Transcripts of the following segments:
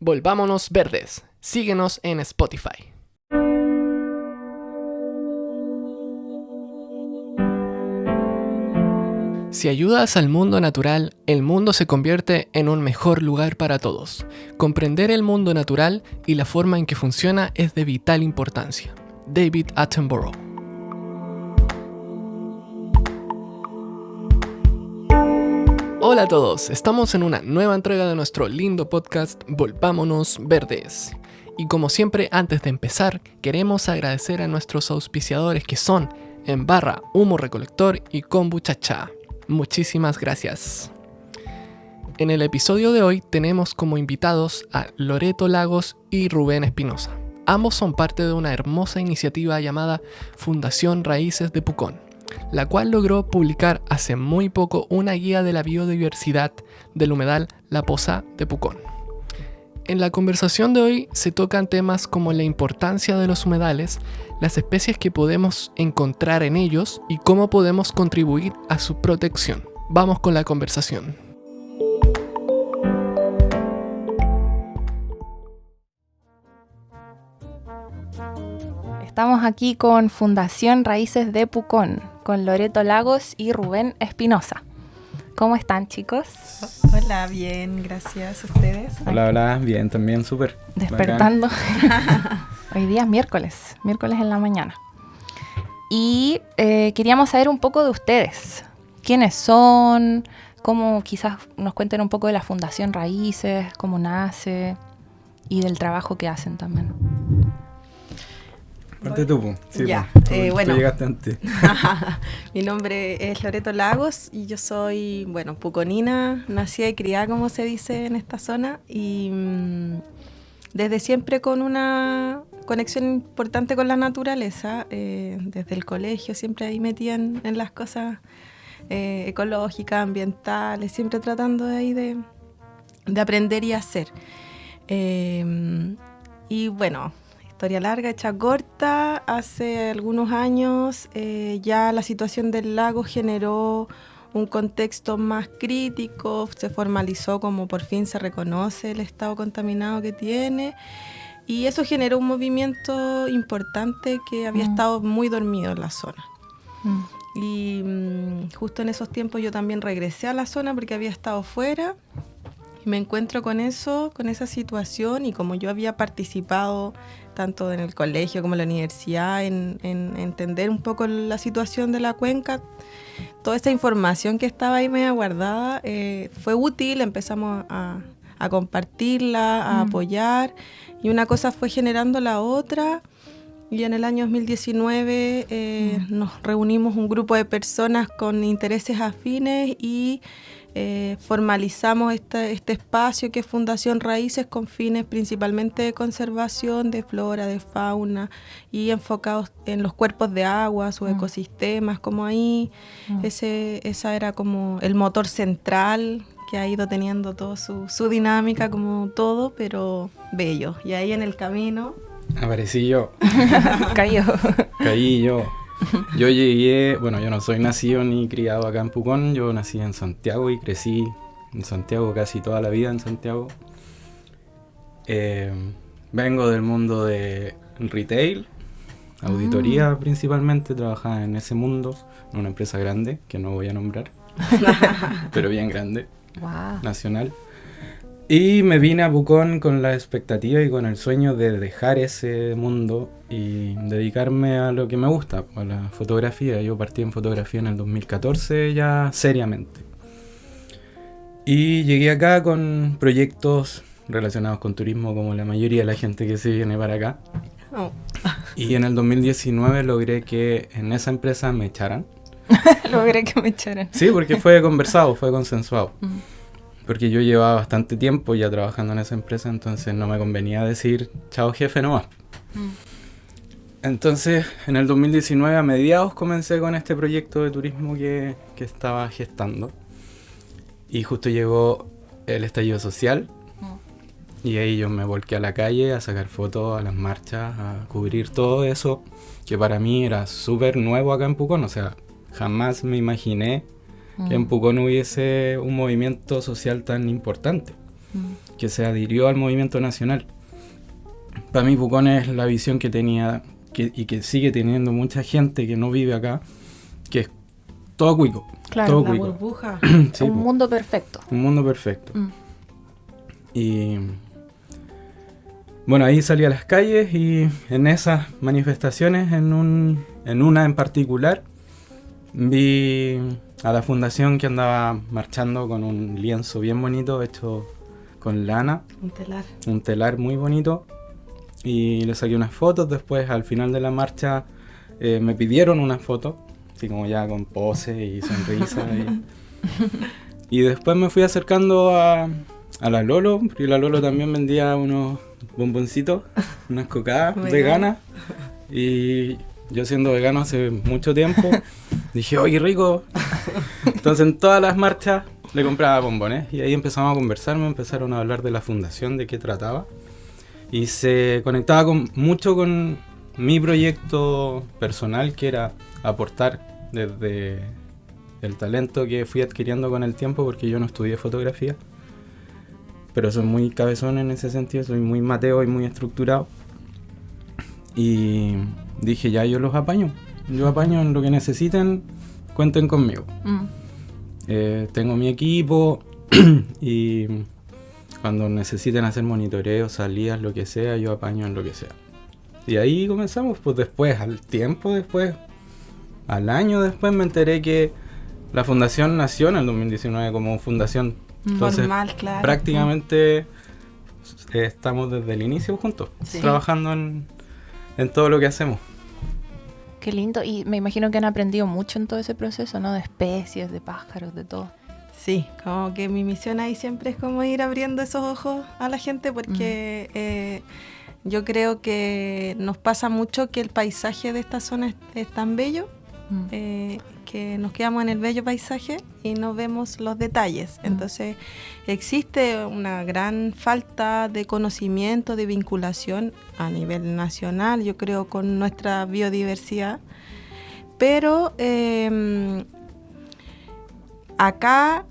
Volvámonos Verdes. Síguenos en Spotify. Si ayudas al mundo natural, el mundo se convierte en un mejor lugar para todos. Comprender el mundo natural y la forma en que funciona es de vital importancia. David Attenborough. Hola a todos, estamos en una nueva entrega de nuestro lindo podcast Volvámonos Verdes. Y como siempre, antes de empezar, queremos agradecer a nuestros auspiciadores que son Embarra, Humo Recolector y Kombucha Cha. Muchísimas gracias. En el episodio de hoy tenemos como invitados a Loreto Lagos y Rubén Espinosa. Ambos son parte de una hermosa iniciativa llamada Fundación Raíces de Pucón, la cual logró publicar hace muy poco una guía de la biodiversidad del humedal La Poza de Pucón. En la conversación de hoy se tocan temas como la importancia de los humedales, las especies que podemos encontrar en ellos y cómo podemos contribuir a su protección. Vamos con la conversación. Estamos aquí con Fundación Raíces de Pucón, con Loreto Lagos y Rubén Espinosa. ¿Cómo están, chicos? Hola, bien, gracias. ¿Ustedes? Hola, bien, también, súper. Despertando. Hoy día es miércoles en la mañana. Y queríamos saber un poco de ustedes. ¿Quiénes son? ¿Cómo quizás nos cuenten un poco de la Fundación Raíces? ¿Cómo nace? Y del trabajo que hacen también. Parte tú, sí, ya, tú bueno. llegaste antes. Mi nombre es Loreto Lagos y yo soy, puconina, nacida y criada, como se dice en esta zona, y desde siempre con una conexión importante con la naturaleza, desde el colegio, siempre ahí metida en las cosas ecológicas, ambientales, siempre tratando de ahí de aprender y hacer. Y bueno, historia larga, hecha corta, hace algunos años ya la situación del lago generó un contexto más crítico, se formalizó como por fin se reconoce el estado contaminado que tiene, y eso generó un movimiento importante que había estado muy dormido en la zona. Y justo en esos tiempos yo también regresé a la zona porque había estado fuera. Me encuentro con eso, con esa situación, y como yo había participado tanto en el colegio como en la universidad en entender un poco la situación de la cuenca, toda esta información que estaba ahí media guardada fue útil, empezamos a compartirla, a apoyar, y una cosa fue generando la otra. Y en el año 2019 nos reunimos un grupo de personas con intereses afines y formalizamos este espacio que es Fundación Raíces, con fines principalmente de conservación de flora, de fauna, y enfocados en los cuerpos de agua, sus ecosistemas, como ahí. Esa era como el motor central que ha ido teniendo toda su dinámica, como todo, pero bello. Y ahí en el camino Aparecí yo. Caí yo. Yo llegué, yo no soy nacido ni criado acá en Pucón, yo nací en Santiago y crecí en Santiago casi toda la vida en Santiago. Vengo del mundo de retail, auditoría principalmente, trabajaba en ese mundo, en una empresa grande, que no voy a nombrar, pero bien grande, nacional. Y me vine a Pucón con la expectativa y con el sueño de dejar ese mundo y dedicarme a lo que me gusta, a la fotografía. Yo partí en fotografía en el 2014 ya seriamente. Y llegué acá con proyectos relacionados con turismo, como la mayoría de la gente que se viene para acá. Y en el 2019 logré que en esa empresa me echaran. Logré que me echaran. Sí, porque fue conversado, fue consensuado. Porque yo llevaba bastante tiempo ya trabajando en esa empresa, entonces no me convenía decir chao jefe nomás. Entonces en el 2019 a mediados comencé con este proyecto de turismo que estaba gestando, y justo llegó el estallido social y ahí yo me volqué a la calle a sacar fotos, a las marchas, a cubrir todo eso que para mí era súper nuevo acá en Pucón. O sea, jamás me imaginé que en Pucón hubiese un movimiento social tan importante. que se adhirió al movimiento nacional. Para mí Pucón es la visión que tenía y que sigue teniendo mucha gente que no vive acá, que es todo cuico. Claro, todo La cuico. burbuja. Sí, un po, mundo perfecto. un mundo perfecto. Y bueno, ahí salí a las calles y en esas manifestaciones, en una en particular, vi a la fundación que andaba marchando con un lienzo bien bonito hecho con lana, un telar muy bonito, y le saqué unas fotos. Después, al final de la marcha, me pidieron unas fotos, así como ya con pose y sonrisa. Y después me fui acercando a la Lolo, porque la Lolo también vendía unos bomboncitos, unas cocadas veganas. Y yo, siendo vegano hace mucho tiempo, dije, ¡oye, rico! Entonces en todas las marchas le compraba bombones y ahí empezamos a conversar, me empezaron a hablar de la fundación, de qué trataba. Y se conectaba mucho con mi proyecto personal, que era aportar desde el talento que fui adquiriendo con el tiempo, porque yo no estudié fotografía, pero soy muy cabezón en ese sentido, soy muy mateo y muy estructurado. Y dije, ya, yo apaño en lo que necesiten, cuenten conmigo. Tengo mi equipo y cuando necesiten hacer monitoreo, salidas, lo que sea, yo apaño en lo que sea. Y ahí comenzamos. Pues después, al año después, me enteré que la fundación nació en el 2019 como fundación. Entonces, Formal, claro. prácticamente estamos desde el inicio juntos, Sí. trabajando en todo lo que hacemos. Qué lindo. Y me imagino que han aprendido mucho en todo ese proceso, ¿no? De especies, de pájaros, de todo. Sí, como que mi misión ahí siempre es como ir abriendo esos ojos a la gente, porque yo creo que nos pasa mucho que el paisaje de esta zona es tan bello, que nos quedamos en el bello paisaje y no vemos los detalles. Entonces existe una gran falta de conocimiento, de vinculación a nivel nacional, yo creo, con nuestra biodiversidad. Pero acá,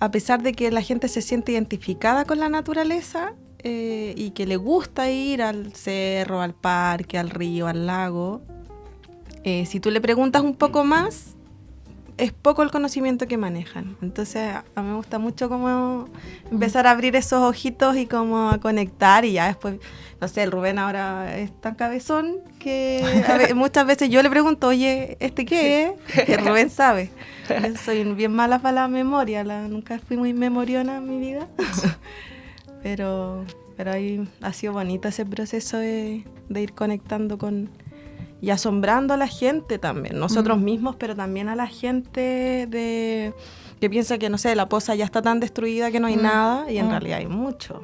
a pesar de que la gente se siente identificada con la naturaleza y que le gusta ir al cerro, al parque, al río, al lago, si tú le preguntas un poco más, es poco el conocimiento que manejan. Entonces a mí me gusta mucho como empezar a abrir esos ojitos y como a conectar, y ya después, no sé, el Rubén ahora es tan cabezón que muchas veces yo le pregunto, oye, ¿este qué es? Y el Rubén sabe. Yo soy bien mala para la memoria, nunca fui muy memoriona en mi vida. pero ahí ha sido bonito ese proceso de ir conectando y asombrando a la gente también, nosotros mismos, pero también a la gente que piensa que, no sé, la poza ya está tan destruida que no hay nada, y en realidad hay mucho,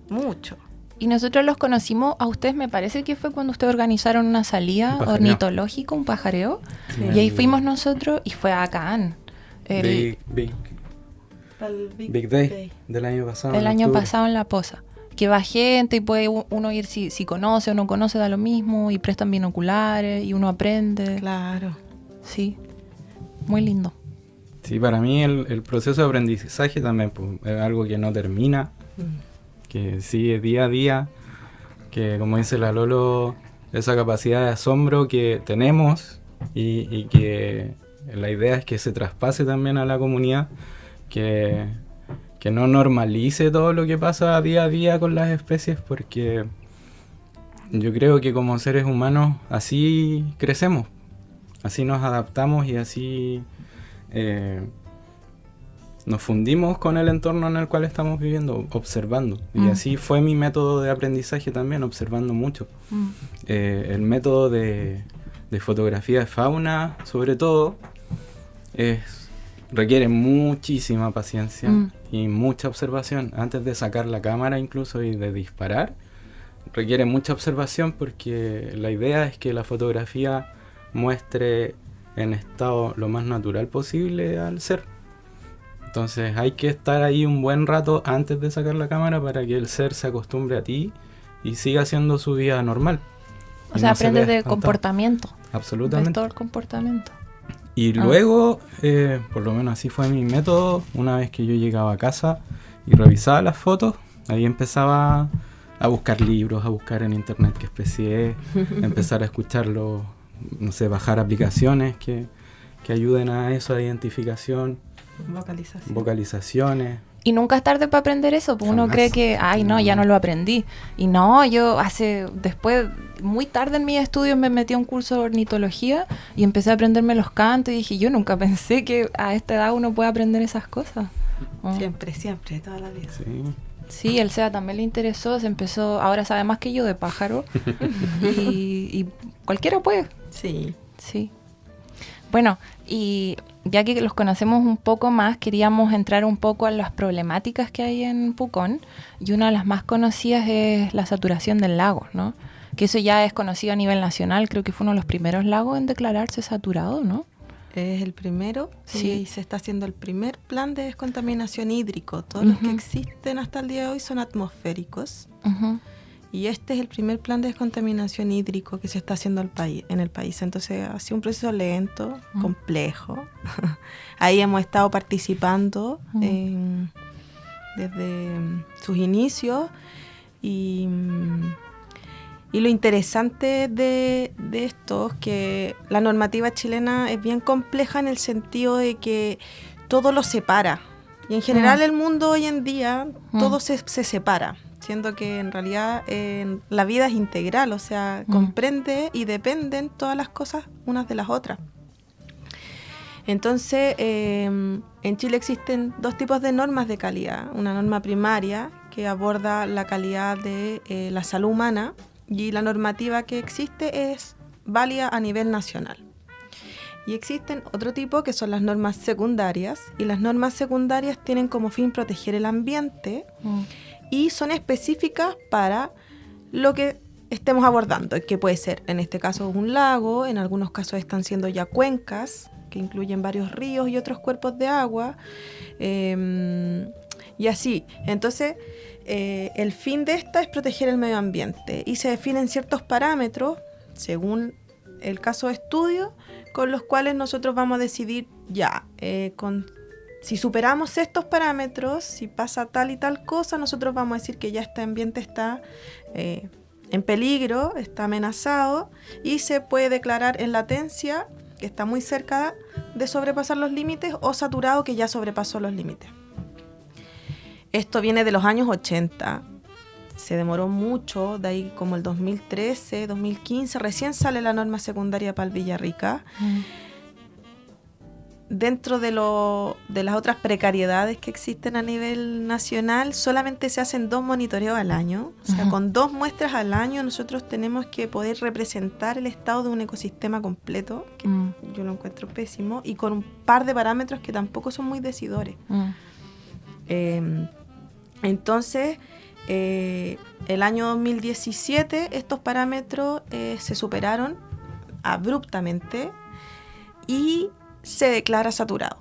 mucho. Y nosotros los conocimos, a ustedes me parece que fue cuando ustedes organizaron una salida ornitológica, un pajareo, Sí. y ahí fuimos nosotros y fue bacán. Big Day del año pasado. El en año octubre. pasado en La Poza. Que va gente y puede uno ir si conoce o no conoce, da lo mismo, y prestan binoculares y uno aprende. Claro. Sí, muy lindo. Sí, para mí el proceso de aprendizaje también pues, es algo que no termina, que sigue día a día, que como dice la Lolo, esa capacidad de asombro que tenemos y que la idea es que se traspase también a la comunidad, que no normalice todo lo que pasa día a día con las especies, porque yo creo que como seres humanos así crecemos, así nos adaptamos y así nos fundimos con el entorno en el cual estamos viviendo, observando. Y así fue mi método de aprendizaje también, observando mucho. El método de fotografía de fauna, sobre todo, requiere muchísima paciencia y mucha observación. Antes de sacar la cámara incluso y de disparar, requiere mucha observación, porque la idea es que la fotografía muestre en estado lo más natural posible al ser. Entonces hay que estar ahí un buen rato antes de sacar la cámara para que el ser se acostumbre a ti y siga haciendo su vida normal. O sea, aprendes de comportamiento. Absolutamente. De todo el comportamiento. Y luego, por lo menos así fue mi método, una vez que yo llegaba a casa y revisaba las fotos, ahí empezaba a buscar libros, a buscar en internet qué especie es, empezar a escucharlo, no sé, bajar aplicaciones que ayuden a eso, a identificación, vocalizaciones. Y nunca es tarde para aprender eso, porque uno cree que, ay, no, ya no lo aprendí. Y no, yo después, muy tarde en mis estudios me metí a un curso de ornitología y empecé a aprenderme los cantos y dije, yo nunca pensé que a esta edad uno puede aprender esas cosas. Siempre, toda la vida. Sí. Sí, el SEA también le interesó, se empezó, ahora sabe más que yo de pájaro y cualquiera puede. Sí. Sí. Bueno, y ya que los conocemos un poco más, queríamos entrar un poco en las problemáticas que hay en Pucón, y una de las más conocidas es la saturación del lago, ¿no? Que eso ya es conocido a nivel nacional, creo que fue uno de los primeros lagos en declararse saturado, ¿no? Es el primero, Sí. y se está haciendo el primer plan de descontaminación hídrico. Todos los que existen hasta el día de hoy son atmosféricos. Uh-huh. Y este es el primer plan de descontaminación hídrico que se está haciendo en el país. Entonces ha sido un proceso lento, complejo. Ahí hemos estado participando desde sus inicios. Y lo interesante de esto es que la normativa chilena es bien compleja en el sentido de que todo lo separa. Y en general el mundo hoy en día todo se separa. Siendo que en realidad la vida es integral, o sea, comprende y dependen todas las cosas unas de las otras. Entonces, en Chile existen dos tipos de normas de calidad. Una norma primaria que aborda la calidad de la salud humana, y la normativa que existe es válida a nivel nacional. Y existen otro tipo que son las normas secundarias, y las normas secundarias tienen como fin proteger el ambiente y son específicas para lo que estemos abordando, que puede ser en este caso un lago, en algunos casos están siendo ya cuencas, que incluyen varios ríos y otros cuerpos de agua, y así. Entonces, el fin de esta es proteger el medio ambiente y se definen ciertos parámetros, según el caso de estudio, con los cuales nosotros vamos a decidir si superamos estos parámetros, si pasa tal y tal cosa, nosotros vamos a decir que ya este ambiente está en peligro, está amenazado y se puede declarar en latencia, que está muy cerca de sobrepasar los límites, o saturado, que ya sobrepasó los límites. Esto viene de los años 80, se demoró mucho, de ahí como el 2013, 2015, recién sale la norma secundaria para el Villarrica. Dentro de las otras precariedades que existen a nivel nacional, solamente se hacen 2 monitoreos al año. O sea, con 2 muestras al año nosotros tenemos que poder representar el estado de un ecosistema completo, que yo lo encuentro pésimo, y con un par de parámetros que tampoco son muy decidores. Entonces, el año 2017 estos parámetros se superaron abruptamente y se declara saturado.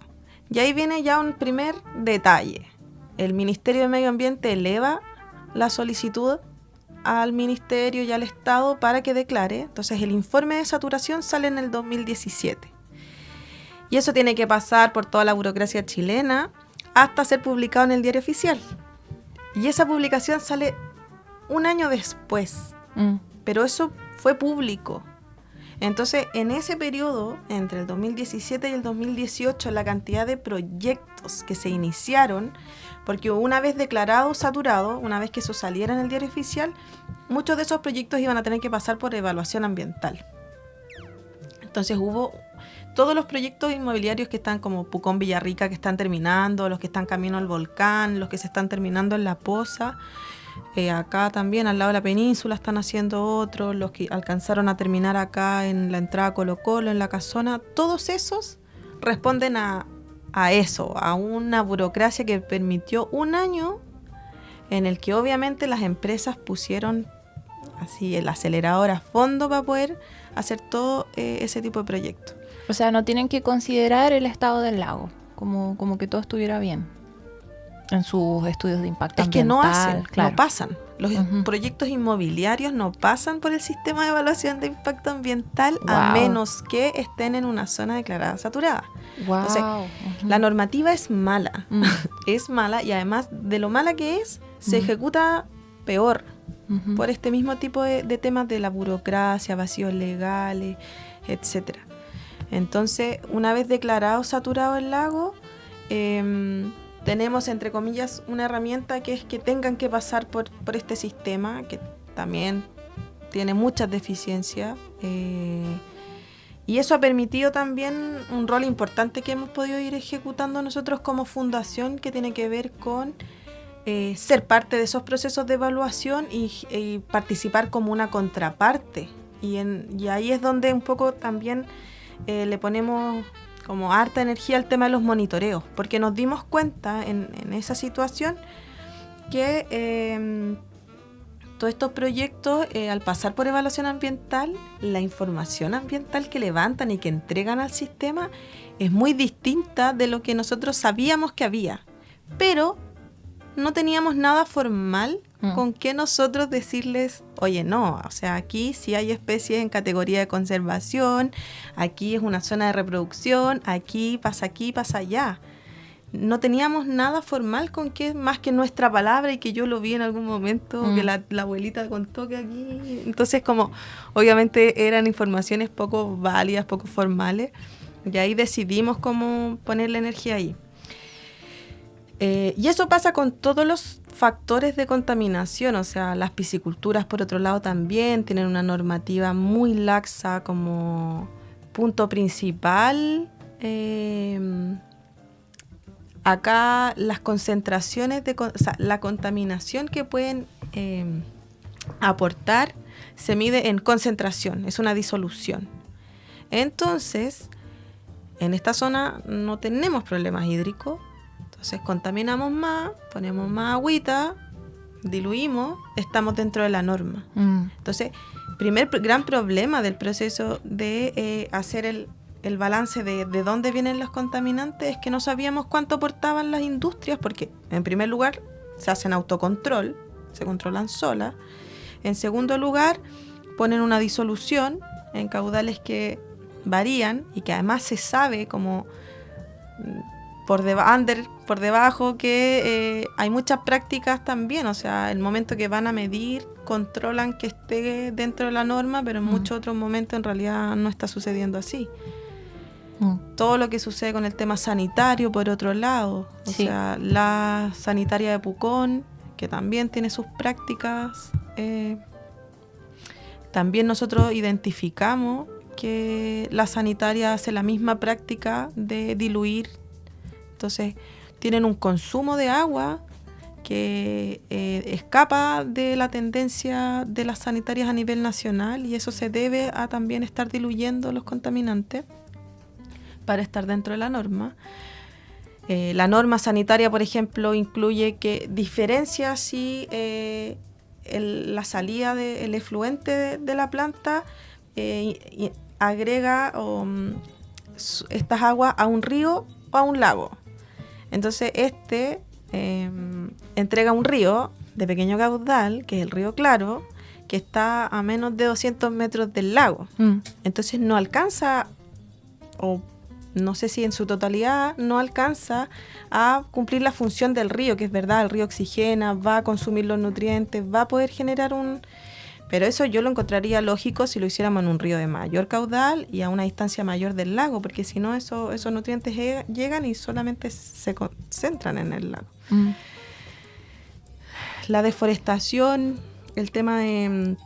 Y ahí viene ya un primer detalle. El Ministerio de Medio Ambiente eleva la solicitud al Ministerio y al Estado para que declare. Entonces el informe de saturación sale en el 2017. Y eso tiene que pasar por toda la burocracia chilena hasta ser publicado en el Diario Oficial. Y esa publicación sale un año después. Pero eso fue público. Entonces, en ese periodo, entre el 2017 y el 2018, la cantidad de proyectos que se iniciaron, porque una vez declarado saturado, una vez que eso saliera en el Diario Oficial, muchos de esos proyectos iban a tener que pasar por evaluación ambiental. Entonces hubo todos los proyectos inmobiliarios que están como Pucón Villarrica, que están terminando, los que están camino al volcán, los que se están terminando en La Poza. Acá también, al lado de la península, están haciendo otros, los que alcanzaron a terminar acá en la entrada Colo Colo, en la Casona. Todos esos responden a eso, a una burocracia que permitió un año en el que obviamente las empresas pusieron así el acelerador a fondo para poder hacer todo ese tipo de proyectos. O sea, no tienen que considerar el estado del lago, como que todo estuviera bien en sus estudios de impacto ambiental. Es que no hacen, claro. Los proyectos inmobiliarios no pasan por el sistema de evaluación de impacto ambiental a menos que estén en una zona declarada saturada. Entonces, la normativa es mala. Es mala, y además de lo mala que es, se ejecuta peor por este mismo tipo de temas de la burocracia, vacíos legales, etcétera. Entonces, una vez declarado saturado el lago, tenemos, entre comillas, una herramienta que es que tengan que pasar por este sistema, que también tiene muchas deficiencias. Y eso ha permitido también un rol importante que hemos podido ir ejecutando nosotros como fundación, que tiene que ver con ser parte de esos procesos de evaluación y participar como una contraparte. Y ahí es donde un poco también le ponemos como harta energía al tema de los monitoreos, porque nos dimos cuenta en esa situación que todos estos proyectos, al pasar por evaluación ambiental, la información ambiental que levantan y que entregan al sistema es muy distinta de lo que nosotros sabíamos que había, pero no teníamos nada formal con que nosotros decirles, oye, no, o sea, aquí sí hay especies en categoría de conservación, aquí es una zona de reproducción, aquí, pasa allá. No teníamos nada formal con que, más que nuestra palabra, y que yo lo vi en algún momento, que la abuelita contó que aquí. Entonces, como obviamente eran informaciones poco válidas, poco formales, y ahí decidimos cómo poner la energía ahí. Y eso pasa con todos los factores de contaminación, o sea, las pisciculturas, por otro lado, también tienen una normativa muy laxa como punto principal. Acá las concentraciones la contaminación que pueden aportar se mide en concentración, es una disolución. Entonces, en esta zona no tenemos problemas hídricos. Entonces contaminamos más, ponemos más agüita, diluimos, estamos dentro de la norma. Entonces, primer gran problema del proceso de hacer el balance de dónde vienen los contaminantes es que no sabíamos cuánto aportaban las industrias, porque en primer lugar se hacen autocontrol, se controlan solas. En segundo lugar, ponen una disolución en caudales que varían y que además se sabe como por debajo que hay muchas prácticas también, o sea, el momento que van a medir, controlan que esté dentro de la norma, pero en muchos otros momentos en realidad no está sucediendo así. Todo lo que sucede con el tema sanitario, por otro lado, o sea, la sanitaria de Pucón, que también tiene sus prácticas, también nosotros identificamos que la sanitaria hace la misma práctica de diluir. Entonces, tienen un consumo de agua que escapa de la tendencia de las sanitarias a nivel nacional, y eso se debe a también estar diluyendo los contaminantes para estar dentro de la norma. La norma sanitaria, por ejemplo, incluye que diferencia si la salida del efluente de la planta y agrega estas aguas a un río o a un lago. Entonces entrega un río de pequeño caudal, que es el río Claro, que está a menos de 200 metros del lago. Entonces no alcanza, o no sé si en su totalidad, no alcanza a cumplir la función del río, que es verdad, el río oxigena, va a consumir los nutrientes, va a poder generar Pero eso yo lo encontraría lógico si lo hiciéramos en un río de mayor caudal y a una distancia mayor del lago, porque si no esos nutrientes llegan y solamente se concentran en el lago. La deforestación, el tema de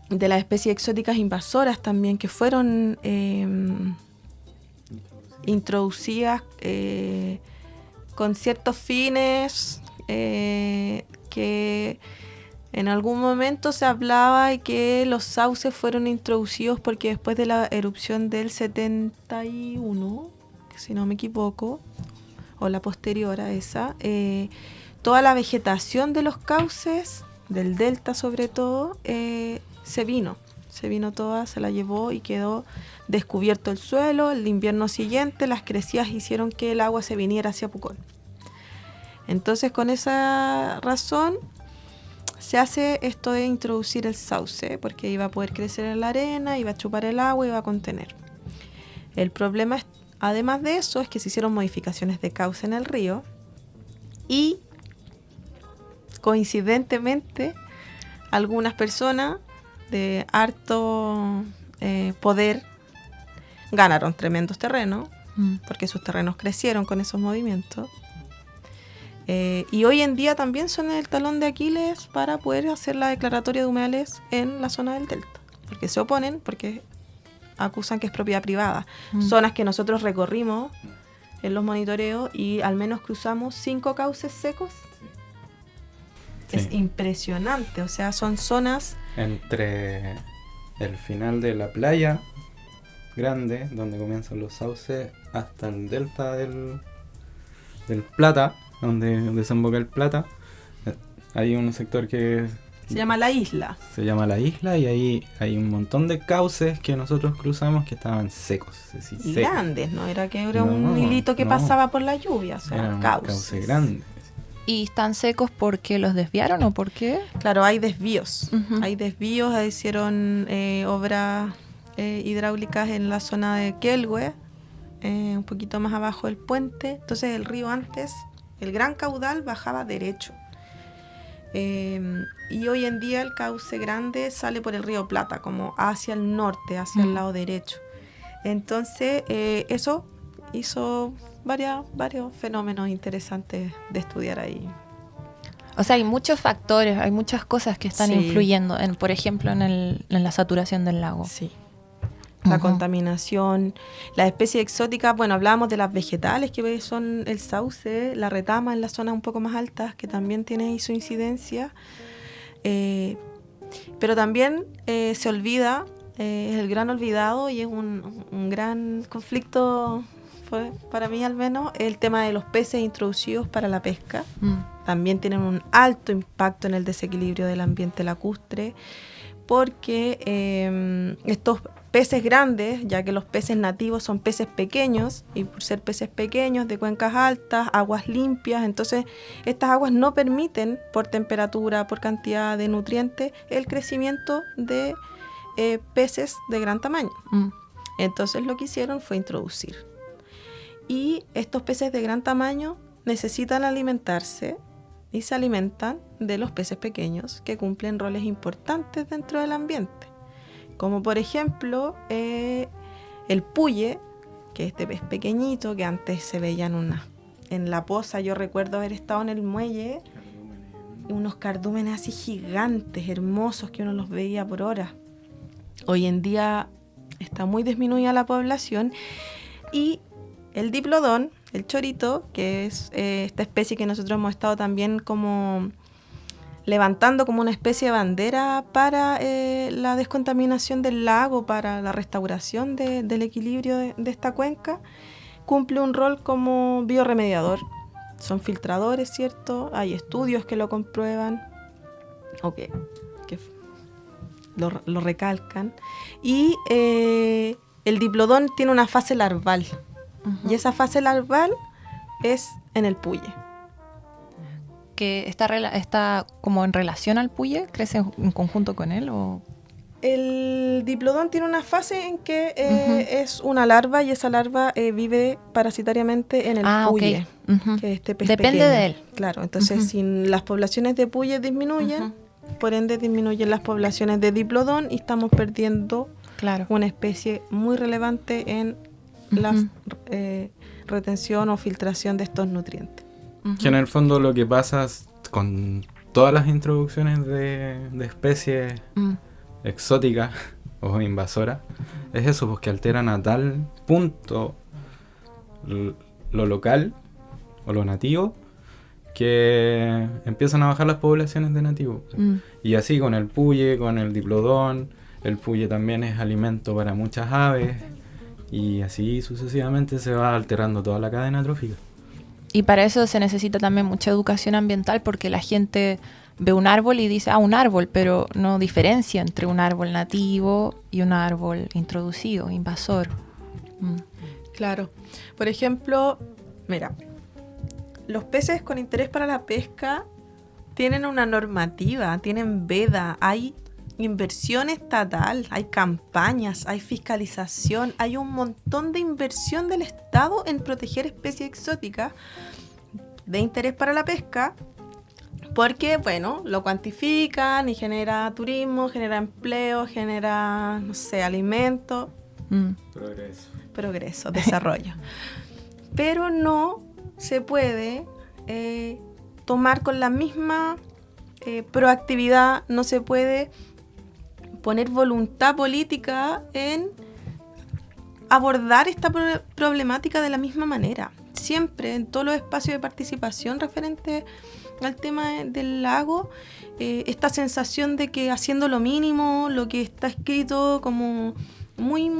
las especies exóticas invasoras también, que fueron introducidas con ciertos fines que en algún momento se hablaba de que los sauces fueron introducidos porque después de la erupción del 71, si no me equivoco, o la posterior a esa, toda la vegetación de los cauces, del delta sobre todo, se vino toda, se la llevó y quedó descubierto el suelo. El invierno siguiente las crecidas hicieron que el agua se viniera hacia Pucón. Entonces, con esa razón, se hace esto de introducir el sauce, porque iba a poder crecer en la arena, iba a chupar el agua, iba a contener. El problema, además de eso, es que se hicieron modificaciones de cauce en el río y, coincidentemente, algunas personas de harto poder ganaron tremendos terrenos, porque sus terrenos crecieron con esos movimientos. Y hoy en día también son el talón de Aquiles para poder hacer la declaratoria de humedales en la zona del delta, porque se oponen, porque acusan que es propiedad privada. Zonas que nosotros recorrimos en los monitoreos y al menos cruzamos 5 cauces secos. Sí. Es impresionante, o sea, son zonas... Entre el final de la playa grande, donde comienzan los sauces, hasta el delta del Plata, donde desemboca el Plata, hay un sector que... Se llama La Isla. Se llama La Isla y ahí hay un montón de cauces que nosotros cruzamos que estaban secos. Es decir, y secos. Grandes, no era que era un hilito que pasaba por la lluvia, o sea, eran cauces grandes. ¿Y están secos porque los desviaron o por qué? Claro, hay desvíos. Hay desvíos, hicieron obras hidráulicas en la zona de Quelhue, un poquito más abajo del puente. Entonces el río antes, el gran caudal bajaba derecho. Y hoy en día el cauce grande sale por el río Plata, como hacia el norte, hacia el lado derecho. Entonces eso hizo varios fenómenos interesantes de estudiar ahí. O sea, hay muchos factores, hay muchas cosas que están influyendo, por ejemplo, en la saturación del lago. Sí. La contaminación, las especies exóticas, bueno, hablábamos de las vegetales que son el sauce, la retama en las zonas un poco más altas, que también tiene ahí su incidencia. Pero también se olvida, es el gran olvidado y es un gran conflicto, para mí al menos, el tema de los peces introducidos para la pesca. También tienen un alto impacto en el desequilibrio del ambiente lacustre, porque estos peces grandes, ya que los peces nativos son peces pequeños, y por ser peces pequeños, de cuencas altas, aguas limpias, entonces estas aguas no permiten, por temperatura, por cantidad de nutrientes, el crecimiento de peces de gran tamaño. Entonces lo que hicieron fue introducir. Y estos peces de gran tamaño necesitan alimentarse y se alimentan de los peces pequeños que cumplen roles importantes dentro del ambiente. Como por ejemplo el puye, que es este pez pequeñito que antes se veía en la poza. Yo recuerdo haber estado en el muelle, unos cardúmenes así gigantes, hermosos, que uno los veía por horas. Hoy en día está muy disminuida la población y el diplodón, el chorito, que es esta especie que nosotros hemos estado también como levantando como una especie de bandera para la descontaminación del lago, para la restauración del equilibrio de esta cuenca, cumple un rol como biorremediador. Son filtradores, ¿cierto? Hay estudios que lo comprueban, o que lo recalcan. Y el diplodón tiene una fase larval, y esa fase larval es en el puye. ¿Que está como en relación al puye? ¿Crece en conjunto con él? ¿O? El diplodón tiene una fase en que es una larva, y esa larva vive parasitariamente en el puye, que es este pez Depende pequeño. de él. Claro, entonces si las poblaciones de puye disminuyen, por ende disminuyen las poblaciones de diplodón y estamos perdiendo una especie muy relevante en la retención o filtración de estos nutrientes. Que en el fondo lo que pasa con todas las introducciones de especies exóticas o invasoras es eso, pues que alteran a tal punto lo local o lo nativo que empiezan a bajar las poblaciones de nativos. Y así con el puye, con el diplodón. El puye también es alimento para muchas aves y así sucesivamente se va alterando toda la cadena trófica. Y para eso se necesita también mucha educación ambiental, porque la gente ve un árbol y dice, un árbol, pero no diferencia entre un árbol nativo y un árbol introducido, invasor. Claro. Por ejemplo, mira, los peces con interés para la pesca Tienen una normativa, tienen veda, hay inversión estatal, hay campañas, hay fiscalización, hay un montón de inversión del Estado en proteger especies exóticas de interés para la pesca, porque, bueno, lo cuantifican y genera turismo, genera empleo, genera, no sé, alimento. Progreso, desarrollo. Pero no se puede tomar con la misma proactividad, no se puede poner voluntad política en abordar esta problemática de la misma manera. Siempre en todos los espacios de participación referente al tema del lago, esta sensación de que haciendo lo mínimo, lo que está escrito como muy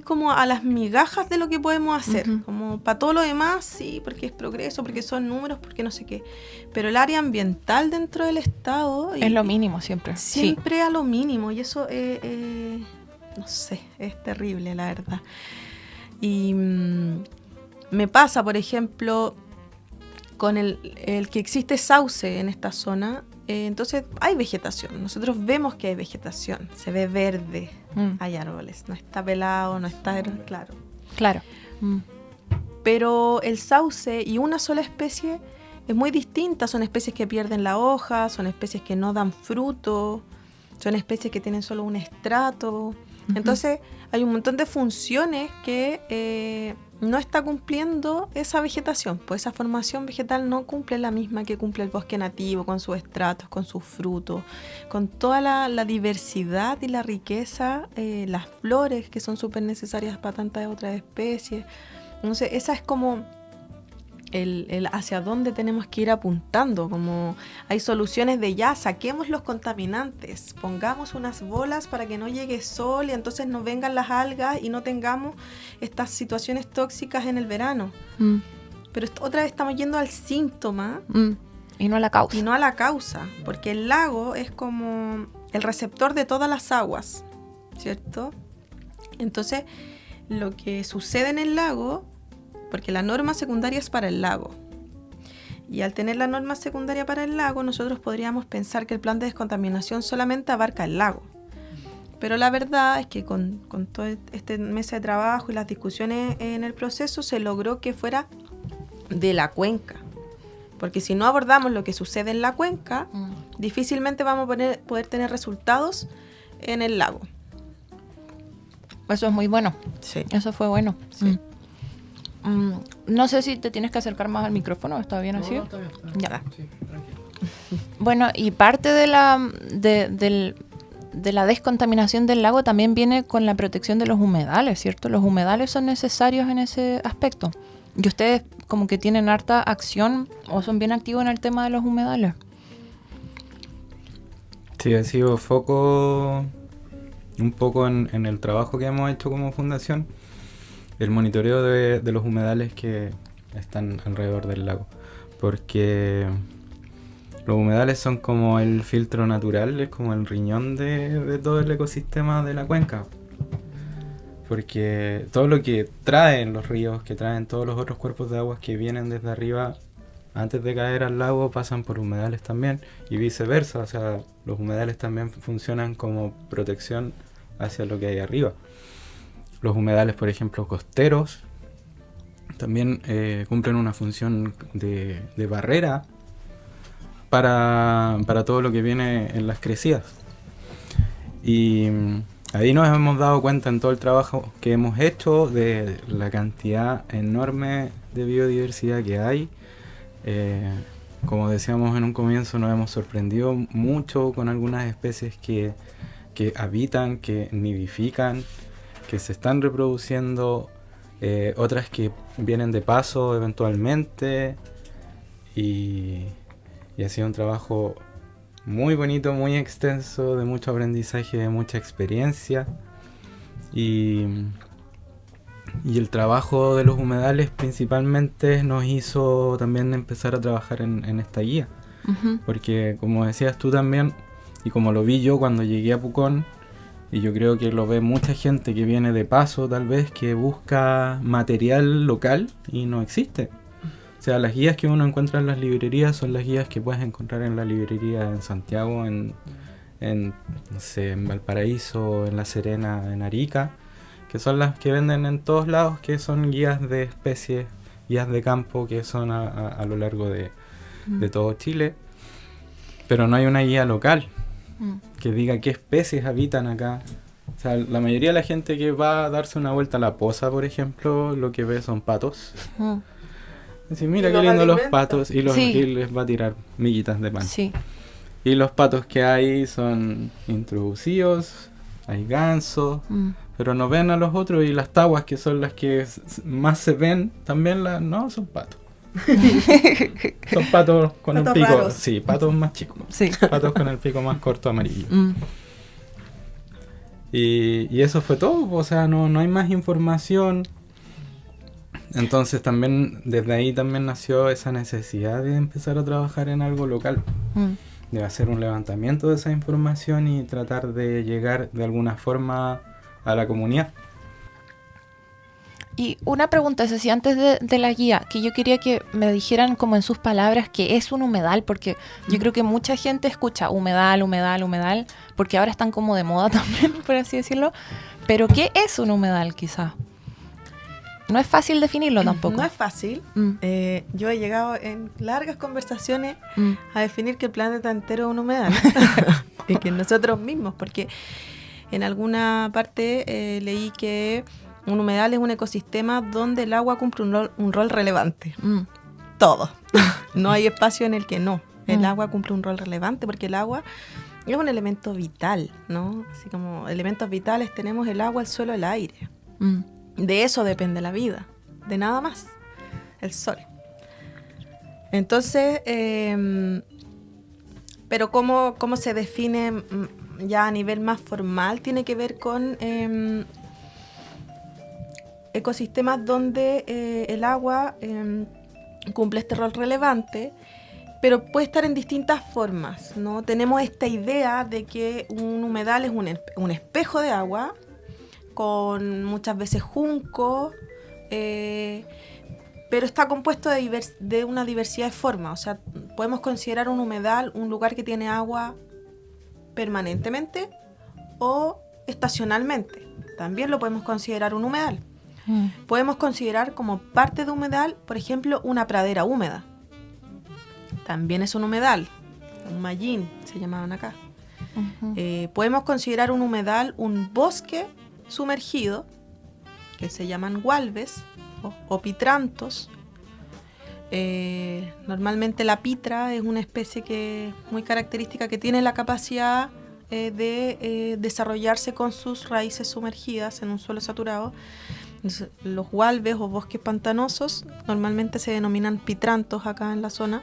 como a las migajas de lo que podemos hacer. Uh-huh. Como para todo lo demás, sí, porque es progreso, porque son números, porque no sé qué. Pero el área ambiental dentro del Estado... Es lo mínimo siempre. Siempre sí. A lo mínimo. Y eso, no sé, es terrible, la verdad. Y me pasa, por ejemplo, con el que existe sauce en esta zona. Entonces hay vegetación, nosotros vemos que hay vegetación, se ve verde, hay árboles, no está pelado, no está claro. Pero el sauce y una sola especie es muy distinta, son especies que pierden la hoja, son especies que no dan fruto, son especies que tienen solo un estrato. Uh-huh. Entonces hay un montón de funciones que no está cumpliendo esa vegetación, pues esa formación vegetal no cumple la misma que cumple el bosque nativo, con sus estratos, con sus frutos, con toda la diversidad y la riqueza, las flores que son súper necesarias para tantas otras especies. Entonces esa es como el hacia dónde tenemos que ir apuntando, como hay soluciones de ya, saquemos los contaminantes, pongamos unas bolas para que no llegue sol y entonces no vengan las algas y no tengamos estas situaciones tóxicas en el verano. Pero otra vez estamos yendo al síntoma y no a la causa. Y no a la causa, porque el lago es como el receptor de todas las aguas, ¿cierto? Entonces, lo que sucede en el lago, porque la norma secundaria es para el lago. Y al tener la norma secundaria para el lago, nosotros podríamos pensar que el plan de descontaminación solamente abarca el lago. Pero la verdad es que con todo este mes de trabajo y las discusiones en el proceso, se logró que fuera de la cuenca. Porque si no abordamos lo que sucede en la cuenca, difícilmente vamos a poder tener resultados en el lago. Eso es muy bueno. Sí. Eso fue bueno. Sí. No sé si te tienes que acercar más al micrófono, ¿está bien así? No, está bien. Ya. Sí, tranquilo. Bueno, y parte de la descontaminación del lago también viene con la protección de los humedales, ¿cierto? Los humedales son necesarios en ese aspecto. Y ustedes como que tienen harta acción o son bien activos en el tema de los humedales. Sí, ha sido foco un poco en el trabajo que hemos hecho como fundación. El monitoreo de los humedales que están alrededor del lago, porque los humedales son como el filtro natural, es como el riñón de todo el ecosistema de la cuenca, porque todo lo que traen los ríos, que traen todos los otros cuerpos de aguas que vienen desde arriba antes de caer al lago, pasan por humedales también, y viceversa, o sea, los humedales también funcionan como protección hacia lo que hay arriba. Los humedales, por ejemplo, costeros, también cumplen una función de barrera para todo lo que viene en las crecidas. Y ahí nos hemos dado cuenta en todo el trabajo que hemos hecho de la cantidad enorme de biodiversidad que hay. Como decíamos en un comienzo, nos hemos sorprendido mucho con algunas especies que habitan, que nidifican, que se están reproduciendo, otras que vienen de paso eventualmente, y ha sido un trabajo muy bonito, muy extenso, de mucho aprendizaje, de mucha experiencia, y el trabajo de los humedales principalmente nos hizo también empezar a trabajar en esta guía, porque como decías tú también, y como lo vi yo cuando llegué a Pucón, y yo creo que lo ve mucha gente que viene de paso, tal vez, que busca material local y no existe. O O sea, las guías que uno encuentra en las librerías son las guías que puedes encontrar en la librería en Santiago, en no sé, en Valparaíso, en La Serena, en Arica, que son las que venden en todos lados, que son guías de especies, guías de campo, que son a lo largo de todo Chile. Pero no hay una guía local que diga qué especies habitan acá. O sea, la mayoría de la gente que va a darse una vuelta a La Poza, por ejemplo, lo que ve son patos. Dice, mira qué lindo los patos, y les va a tirar miguitas de pan. Sí. Y los patos que hay son introducidos, hay gansos, pero no ven a los otros, y las taguas, que son las que más se ven, también no son patos. Son patos con patos un pico, raros. sí, patos más chicos, Sí. patos con el pico más corto amarillo. Y eso fue todo, o sea, no hay más información. Entonces también, desde ahí también nació esa necesidad de empezar a trabajar en algo local, de hacer un levantamiento de esa información y tratar de llegar de alguna forma a la comunidad. Y una pregunta, Ceci, antes de la guía, que yo quería que me dijeran como en sus palabras qué es un humedal, porque yo creo que mucha gente escucha humedal, porque ahora están como de moda también, por así decirlo. Pero ¿qué es un humedal, quizás? No es fácil definirlo tampoco. No es fácil. Yo he llegado en largas conversaciones a definir que el planeta entero es un humedal. Y que nosotros mismos, porque en alguna parte leí que un humedal es un ecosistema donde el agua cumple un rol relevante. Todo. No hay espacio en el que no. El agua cumple un rol relevante, porque el agua es un elemento vital, ¿no? Así como elementos vitales tenemos el agua, el suelo, el aire. De eso depende la vida, de nada más, el sol. Entonces, pero cómo se define ya a nivel más formal, tiene que ver con ecosistemas donde el agua cumple este rol relevante, pero puede estar en distintas formas, ¿no? Tenemos esta idea de que un humedal es un espejo de agua, con muchas veces junco, pero está compuesto de una diversidad de formas. O sea, podemos considerar un humedal un lugar que tiene agua permanentemente o estacionalmente. También lo podemos considerar un humedal. Podemos considerar como parte de humedal, por ejemplo, una pradera húmeda. También es un humedal, un mallín se llamaban acá. Podemos considerar un humedal un bosque sumergido, que se llaman gualbes o pitrantos. Normalmente la pitra es una especie muy característica, que tiene la capacidad de desarrollarse con sus raíces sumergidas en un suelo saturado. Entonces, los gualbes o bosques pantanosos normalmente se denominan pitrantos acá en la zona.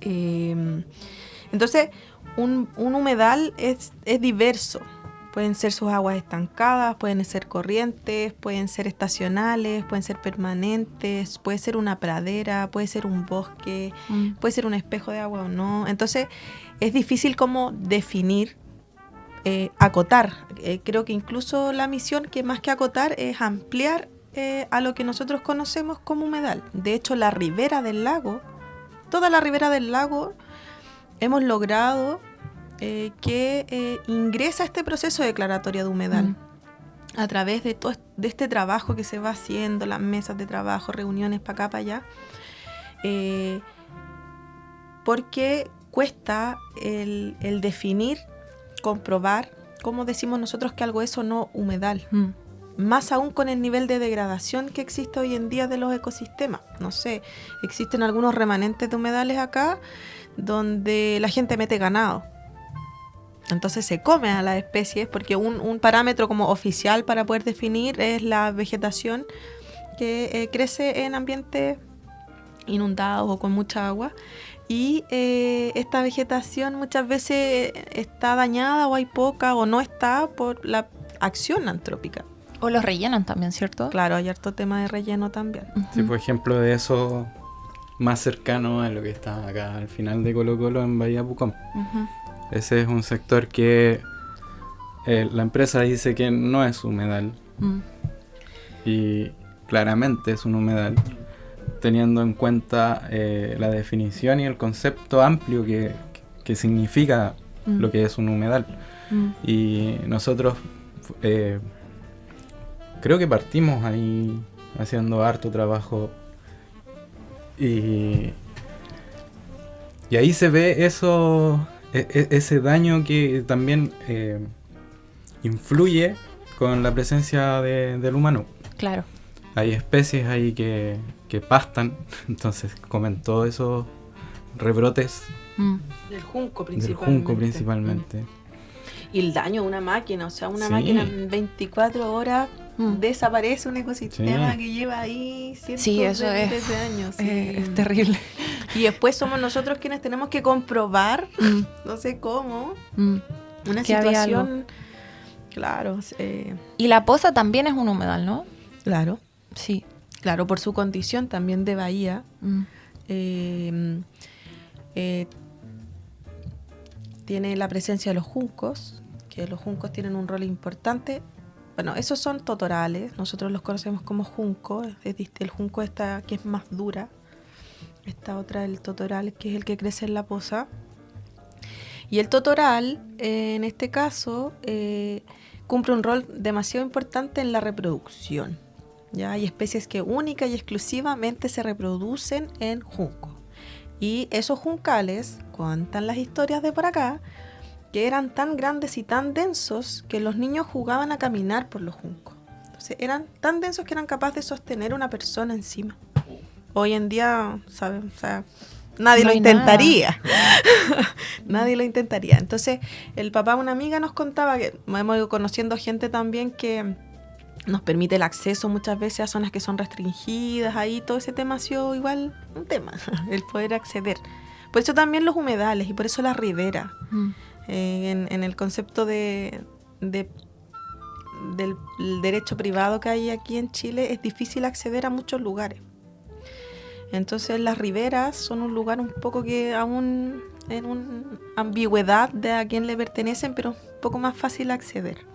Entonces, un humedal es diverso. Pueden ser sus aguas estancadas, pueden ser corrientes, pueden ser estacionales, pueden ser permanentes, puede ser una pradera, puede ser un bosque, puede ser un espejo de agua o no. Entonces, es difícil como definir, acotar. Creo que incluso la misión, que más que acotar, es ampliar a lo que nosotros conocemos como humedal. De hecho, la ribera del lago, toda la ribera del lago, hemos logrado que ingresa este proceso declaratorio de humedal a través de todo este trabajo que se va haciendo, las mesas de trabajo, reuniones para acá, para allá, porque cuesta el definir, comprobar cómo decimos nosotros que algo es o no humedal. Más aún con el nivel de degradación que existe hoy en día de los ecosistemas. No sé, existen algunos remanentes de humedales acá donde la gente mete ganado. Entonces se come a las especies, porque un parámetro como oficial para poder definir es la vegetación que crece en ambientes inundados o con mucha agua. Y esta vegetación muchas veces está dañada, o hay poca, o no está por la acción antrópica. O los rellenan también, ¿cierto? Claro, hay harto tema de relleno también. Sí, por ejemplo, de eso más cercano a lo que está acá al final de Colo Colo, en Bahía Pucón. Ese es un sector que la empresa dice que no es humedal. Y claramente es un humedal. teniendo en cuenta la definición y el concepto amplio que significa lo que es un humedal. Y nosotros creo que partimos ahí haciendo harto trabajo y ahí se ve ese daño que también influye con la presencia del humano. Claro. Hay especies ahí que pastan, entonces comen todos esos rebrotes Del junco principalmente. Y el daño de una máquina, o sea, una Sí. máquina en 24 horas Mm. desaparece un ecosistema Sí. que lleva ahí cientos Sí, eso de es- miles de años. Sí. Es terrible. Y después somos nosotros quienes tenemos que comprobar, no sé cómo, una Que había situación. Claro, Y la Poza también es un humedal, ¿no? claro, Sí. claro, por su condición también de bahía. Tiene la presencia de los juncos, que los juncos tienen un rol importante. Bueno, esos son totorales, nosotros los conocemos como junco. El junco esta que es más dura, esta otra, el totoral, que es el que crece en la poza. Y el totoral, en este caso, cumple un rol demasiado importante en la reproducción. ¿Ya? Hay especies que única y exclusivamente se reproducen en junco. Y esos juncales, cuentan las historias de por acá, que eran tan grandes y tan densos que los niños jugaban a caminar por los juncos. Entonces eran tan densos que eran capaces de sostener una persona encima. Hoy en día, ¿saben? O sea, nadie No lo hay intentaría. Nadie lo intentaría. Entonces, el papá de una amiga nos contaba que hemos ido conociendo gente también que nos permite el acceso muchas veces a zonas que son restringidas. Ahí todo ese tema ha sido igual un tema, el poder acceder. Por eso también los humedales y por eso las riberas. En el concepto del derecho privado que hay aquí en Chile, es difícil acceder a muchos lugares. Entonces las riberas son un lugar un poco que aún en una ambigüedad de a quién le pertenecen, pero un poco más fácil acceder.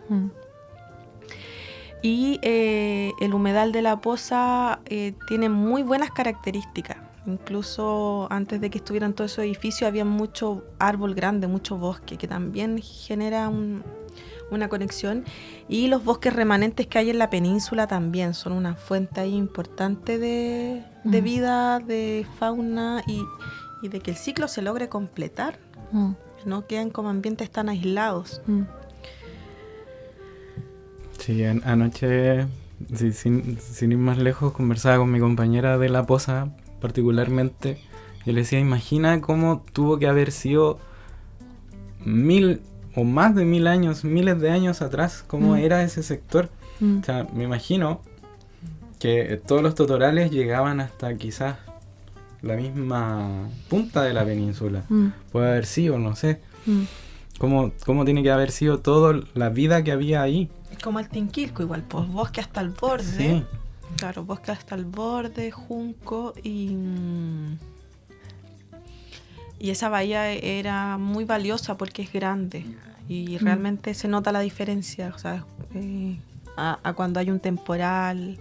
Y el humedal de la Poza tiene muy buenas características. Incluso antes de que estuvieran todos esos edificios había mucho árbol grande, mucho bosque, que también genera una conexión. Y los bosques remanentes que hay en la península también son una fuente ahí importante de vida, de fauna y de que el ciclo se logre completar. No quedan como ambientes tan aislados. Sí, anoche, sí, sin ir más lejos, conversaba con mi compañera de La Poza, particularmente, y le decía, imagina cómo tuvo que haber sido 1000 o más de 1000 años, miles de años atrás, cómo era ese sector. O sea, me imagino que todos los totorales llegaban hasta quizás la misma punta de la península. Puede haber sido, no sé. ¿Cómo tiene que haber sido toda la vida que había ahí? Como el Tinquilco igual, pues bosque hasta el borde. Sí. Claro, bosque hasta el borde, junco y esa bahía era muy valiosa porque es grande y realmente se nota la diferencia, o sea, a cuando hay un temporal,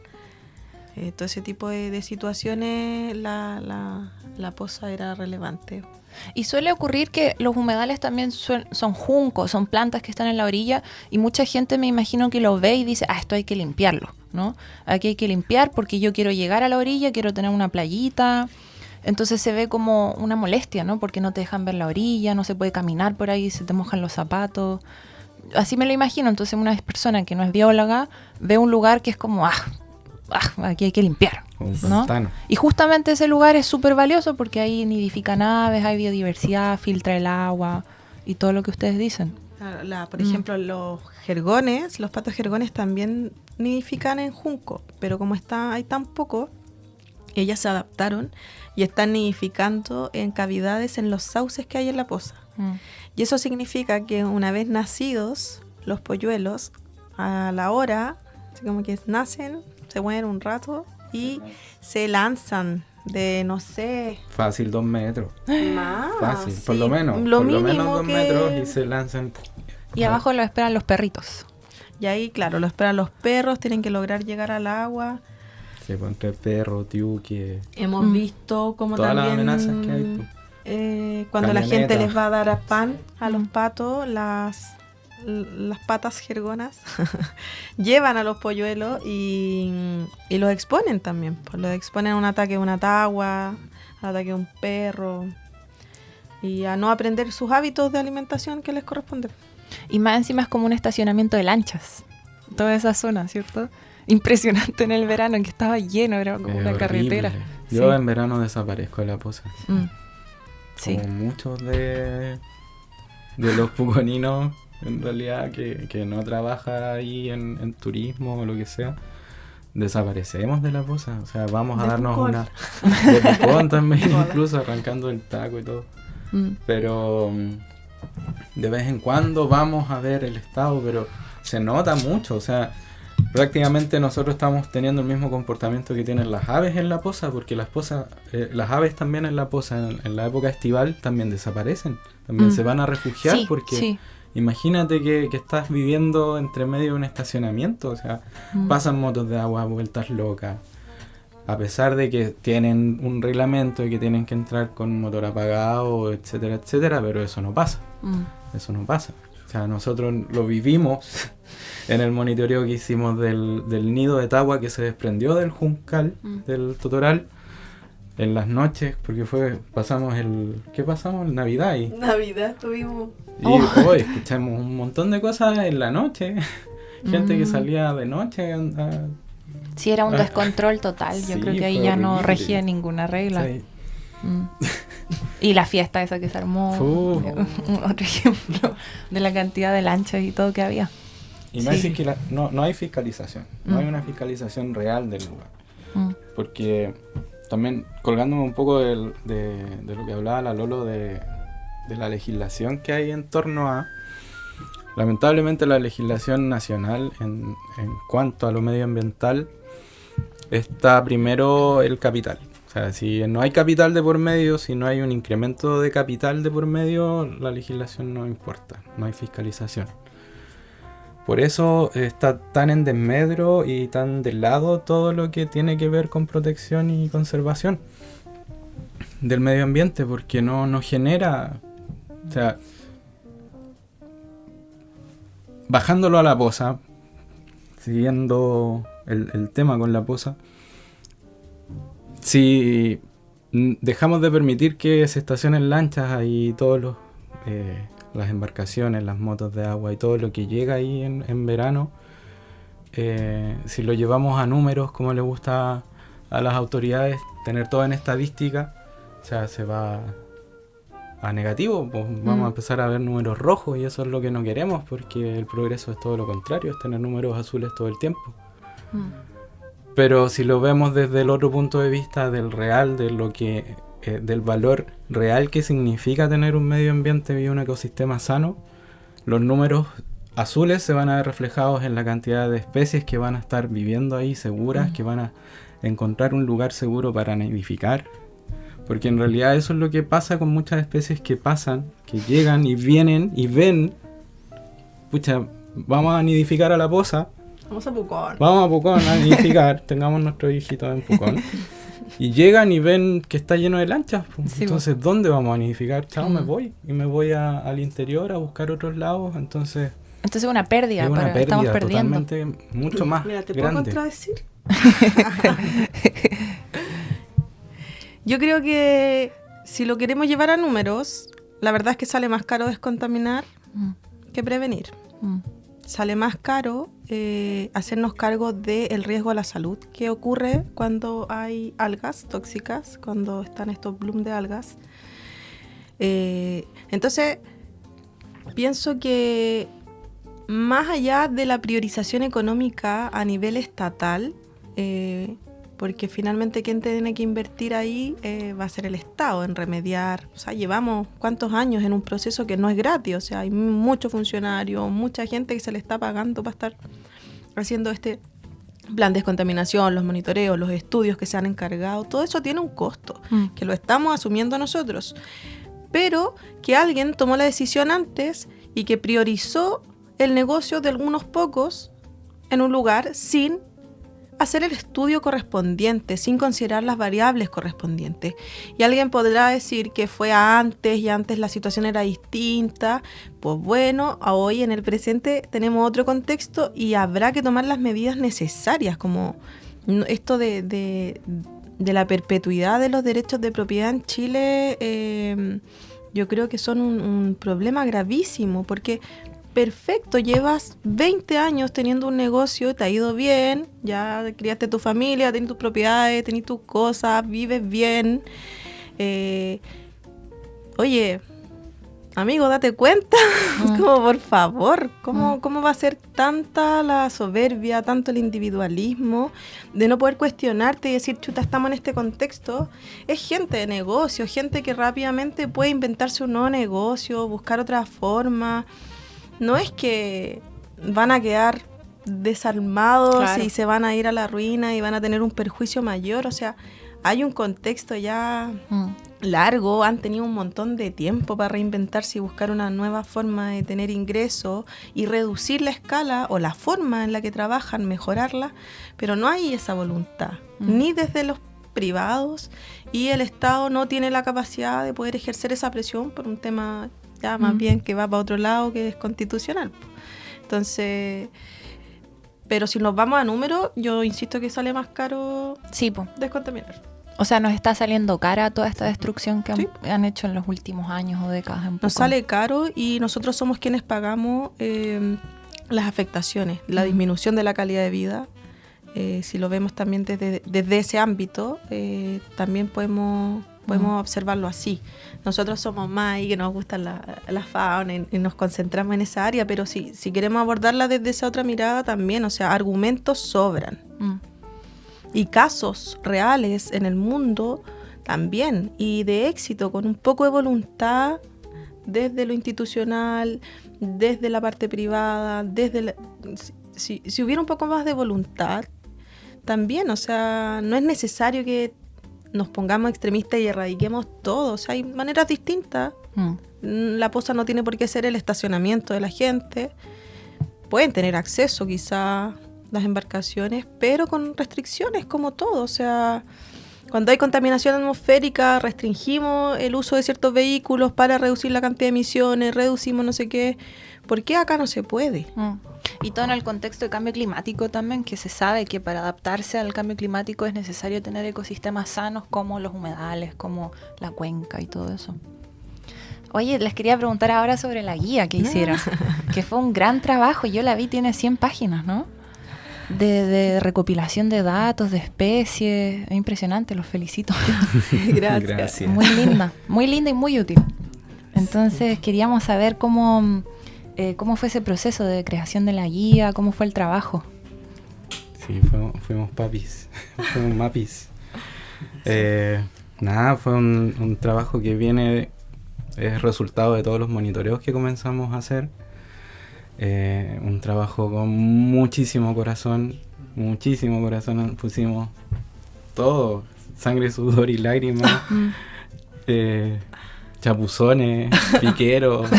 todo ese tipo de situaciones, la Poza era relevante. Y suele ocurrir que los humedales también son juncos, son plantas que están en la orilla y mucha gente me imagino que lo ve y dice, esto hay que limpiarlo, ¿no? Aquí hay que limpiar porque yo quiero llegar a la orilla, quiero tener una playita. Entonces se ve como una molestia, ¿no? Porque no te dejan ver la orilla, no se puede caminar por ahí, se te mojan los zapatos. Así me lo imagino. Entonces una persona que no es bióloga ve un lugar que es como, aquí hay que limpiar, Un ¿no? pantano. Y justamente ese lugar es súper valioso porque ahí nidifican aves, hay biodiversidad, filtra el agua y todo lo que ustedes dicen. Por ejemplo, los jergones, los patos jergones también nidifican en junco, pero como hay tan poco, ellas se adaptaron y están nidificando en cavidades en los sauces que hay en la poza. Y eso significa que una vez nacidos los polluelos, a la hora, así como que nacen, se mueven un rato y se lanzan de, no sé... Fácil 2 metros. Más. Fácil, Sí, por lo menos. Lo por mínimo lo menos 2 que... metros y se lanzan. Y abajo lo esperan los perritos. Y ahí, claro, lo esperan los perros, tienen que lograr llegar al agua. Sí, pues, entre perro, tiuque, Hemos visto como todas las también amenazas que hay. Pues. cuando la gente Camioneta. les va a dar a pan a los patos, las patas jergonas llevan a los polluelos y los exponen también. Pues los exponen a un ataque de una tagua, al ataque de un perro y a no aprender sus hábitos de alimentación que les corresponde. Y más encima es como un estacionamiento de lanchas. Toda esa zona, ¿cierto? Impresionante en el verano, que estaba lleno, era como una Horrible. carretera. Yo Sí. en verano desaparezco de la poza. Sí. Como muchos de los puconinos, en realidad, que no trabaja ahí en turismo o lo que sea, desaparecemos de la poza. O sea, vamos a De darnos Pucón. una... De Pucón también, incluso arrancando el taco y todo. Mm. Pero de vez en cuando vamos a ver el estado, pero se nota mucho. O sea, prácticamente nosotros estamos teniendo el mismo comportamiento que tienen las aves en la poza, porque las aves también en la poza, en la época estival, también desaparecen. También se van a refugiar Sí, porque sí. imagínate que estás viviendo entre medio de un estacionamiento. O sea, pasan motos de agua, vueltas locas. A pesar de que tienen un reglamento y que tienen que entrar con motor apagado, etcétera, etcétera, pero eso no pasa. Eso no pasa. O sea, nosotros lo vivimos en el monitoreo que hicimos del nido de tagua que se desprendió del juncal, del totoral, en las noches, porque pasamos ¿qué pasamos? El Navidad y Navidad estuvimos. hoy escuchamos un montón de cosas en la noche. Gente que salía de noche Sí, era un descontrol total. Yo Sí, creo que ahí fue ya no horrible. regía ninguna regla. Sí. Y la fiesta esa que se armó, otro ejemplo de la cantidad de lanchas y todo que había. Y no, no hay fiscalización, no hay una fiscalización real del lugar. Porque también colgándome un poco de lo que hablaba la Lolo de la legislación que hay en torno a... Lamentablemente la legislación nacional en cuanto a lo medioambiental está primero el capital. O sea, si no hay capital de por medio, si no hay un incremento de capital de por medio, la legislación no importa, no hay fiscalización. Por eso está tan en desmedro y tan de lado todo lo que tiene que ver con protección y conservación del medio ambiente, porque no genera... O sea, bajándolo a la poza, siguiendo el tema con la poza, si dejamos de permitir que se estacionen lanchas y todos las embarcaciones, las motos de agua y todo lo que llega ahí en verano, si lo llevamos a números como le gusta a las autoridades tener todo en estadística, o sea, se va a negativo, pues vamos a empezar a ver números rojos y eso es lo que no queremos, porque el progreso es todo lo contrario, es tener números azules todo el tiempo. Pero si lo vemos desde el otro punto de vista del real, del valor real que significa tener un medio ambiente y un ecosistema sano, los números azules se van a ver reflejados en la cantidad de especies que van a estar viviendo ahí seguras, que van a encontrar un lugar seguro para nidificar. Porque en realidad eso es lo que pasa con muchas especies que pasan, que llegan y vienen y ven, pucha, vamos a nidificar a la poza. Vamos a Pucón. Vamos a Pucón a nidificar, tengamos nuestros hijitos en Pucón. Y llegan y ven que está lleno de lanchas. Pues. Sí, Entonces, ¿dónde vamos a nidificar? Chao, me voy. Y me voy al interior a buscar otros lados. Entonces es una pérdida, es una pérdida estamos perdiendo. totalmente mucho más Mira, ¿te puedo grande. contradecir? Yo creo que si lo queremos llevar a números, la verdad es que sale más caro descontaminar que prevenir. Sale más caro hacernos cargo del riesgo a la salud que ocurre cuando hay algas tóxicas, cuando están estos blooms de algas. Entonces, pienso que más allá de la priorización económica a nivel estatal, porque finalmente quien tiene que invertir ahí va a ser el Estado en remediar. O sea, llevamos cuántos años en un proceso que no es gratis, o sea, hay muchos funcionarios, mucha gente que se le está pagando para estar haciendo este plan de descontaminación, los monitoreos, los estudios que se han encargado, todo eso tiene un costo, que lo estamos asumiendo nosotros, pero que alguien tomó la decisión antes y que priorizó el negocio de algunos pocos en un lugar sin hacer el estudio correspondiente sin considerar las variables correspondientes. Y alguien podrá decir que fue antes y antes la situación era distinta. Pues bueno, hoy en el presente tenemos otro contexto y habrá que tomar las medidas necesarias, como esto de la perpetuidad de los derechos de propiedad en Chile. Yo creo que son un problema gravísimo, porque perfecto, llevas 20 años teniendo un negocio, te ha ido bien, ya criaste tu familia, tienes tus propiedades, tienes tus cosas, vives bien. Oye, amigo, date cuenta, como por favor, ¿cómo va a ser tanta la soberbia, tanto el individualismo de no poder cuestionarte y decir, chuta, estamos en este contexto? Es gente de negocio, gente que rápidamente puede inventarse un nuevo negocio, buscar otra forma. No es que van a quedar desarmados, claro, y se van a ir a la ruina y van a tener un perjuicio mayor. O sea, hay un contexto ya largo, han tenido un montón de tiempo para reinventarse y buscar una nueva forma de tener ingresos y reducir la escala o la forma en la que trabajan, mejorarla, pero no hay esa voluntad, ni desde los privados, y el Estado no tiene la capacidad de poder ejercer esa presión por un tema ya más bien que va para otro lado, que es constitucional. Entonces, pero si nos vamos a números, yo insisto que sale más caro descontaminar. O sea, nos está saliendo cara toda esta destrucción que han hecho en los últimos años o décadas. Nos sale caro y nosotros somos quienes pagamos las afectaciones, la disminución de la calidad de vida. Si lo vemos también desde ese ámbito, también podemos observarlo así. Nosotros somos más y que nos gustan la fauna y nos concentramos en esa área, pero si queremos abordarla desde esa otra mirada también, o sea, argumentos sobran. Y casos reales en el mundo también, y de éxito, con un poco de voluntad desde lo institucional, desde la parte privada, si hubiera un poco más de voluntad también, o sea, no es necesario que nos pongamos extremistas y erradiquemos todo. O sea, hay maneras distintas. La posa no tiene por qué ser el estacionamiento de la gente. Pueden tener acceso quizá las embarcaciones, pero con restricciones como todo. O sea, cuando hay contaminación atmosférica, restringimos el uso de ciertos vehículos para reducir la cantidad de emisiones, reducimos no sé qué. ¿Por qué acá no se puede? Y todo en el contexto de cambio climático también, que se sabe que para adaptarse al cambio climático es necesario tener ecosistemas sanos como los humedales, como la cuenca y todo eso. Oye, les quería preguntar ahora sobre la guía que hicieron, que fue un gran trabajo. Yo la vi, tiene 100 páginas, ¿no? De recopilación de datos, de especies. Es impresionante, los felicito. Gracias. Muy linda y muy útil. Entonces queríamos saber cómo fue ese proceso de creación de la guía, cómo fue el trabajo. Sí, fuimos papis, fuimos mapis. Fue un trabajo que es resultado de todos los monitoreos que comenzamos a hacer. Un trabajo con muchísimo corazón, pusimos todo, sangre, sudor y lágrimas, chapuzones, piqueros,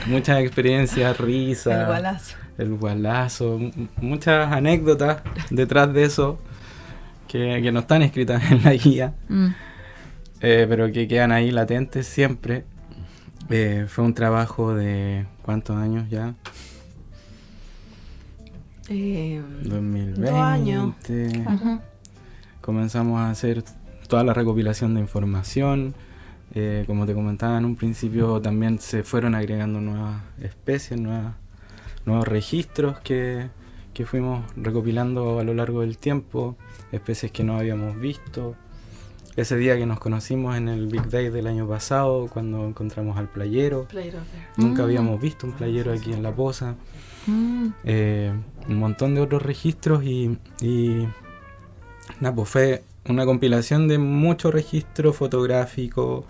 muchas experiencias, risas, el gualazo, muchas anécdotas detrás de eso que no están escritas en la guía, pero que quedan ahí latentes siempre. Fue un trabajo de ¿cuántos años ya? 2020. 2 años. Comenzamos a hacer toda la recopilación de información. Como te comentaba en un principio, también se fueron agregando nuevas especies, nuevos registros que fuimos recopilando a lo largo del tiempo, especies que no habíamos visto. Ese día que nos conocimos en el Big Day del año pasado, cuando encontramos al playero. Nunca habíamos visto un playero aquí en La Poza. Un montón de otros registros y pues fue una compilación de mucho registro fotográfico.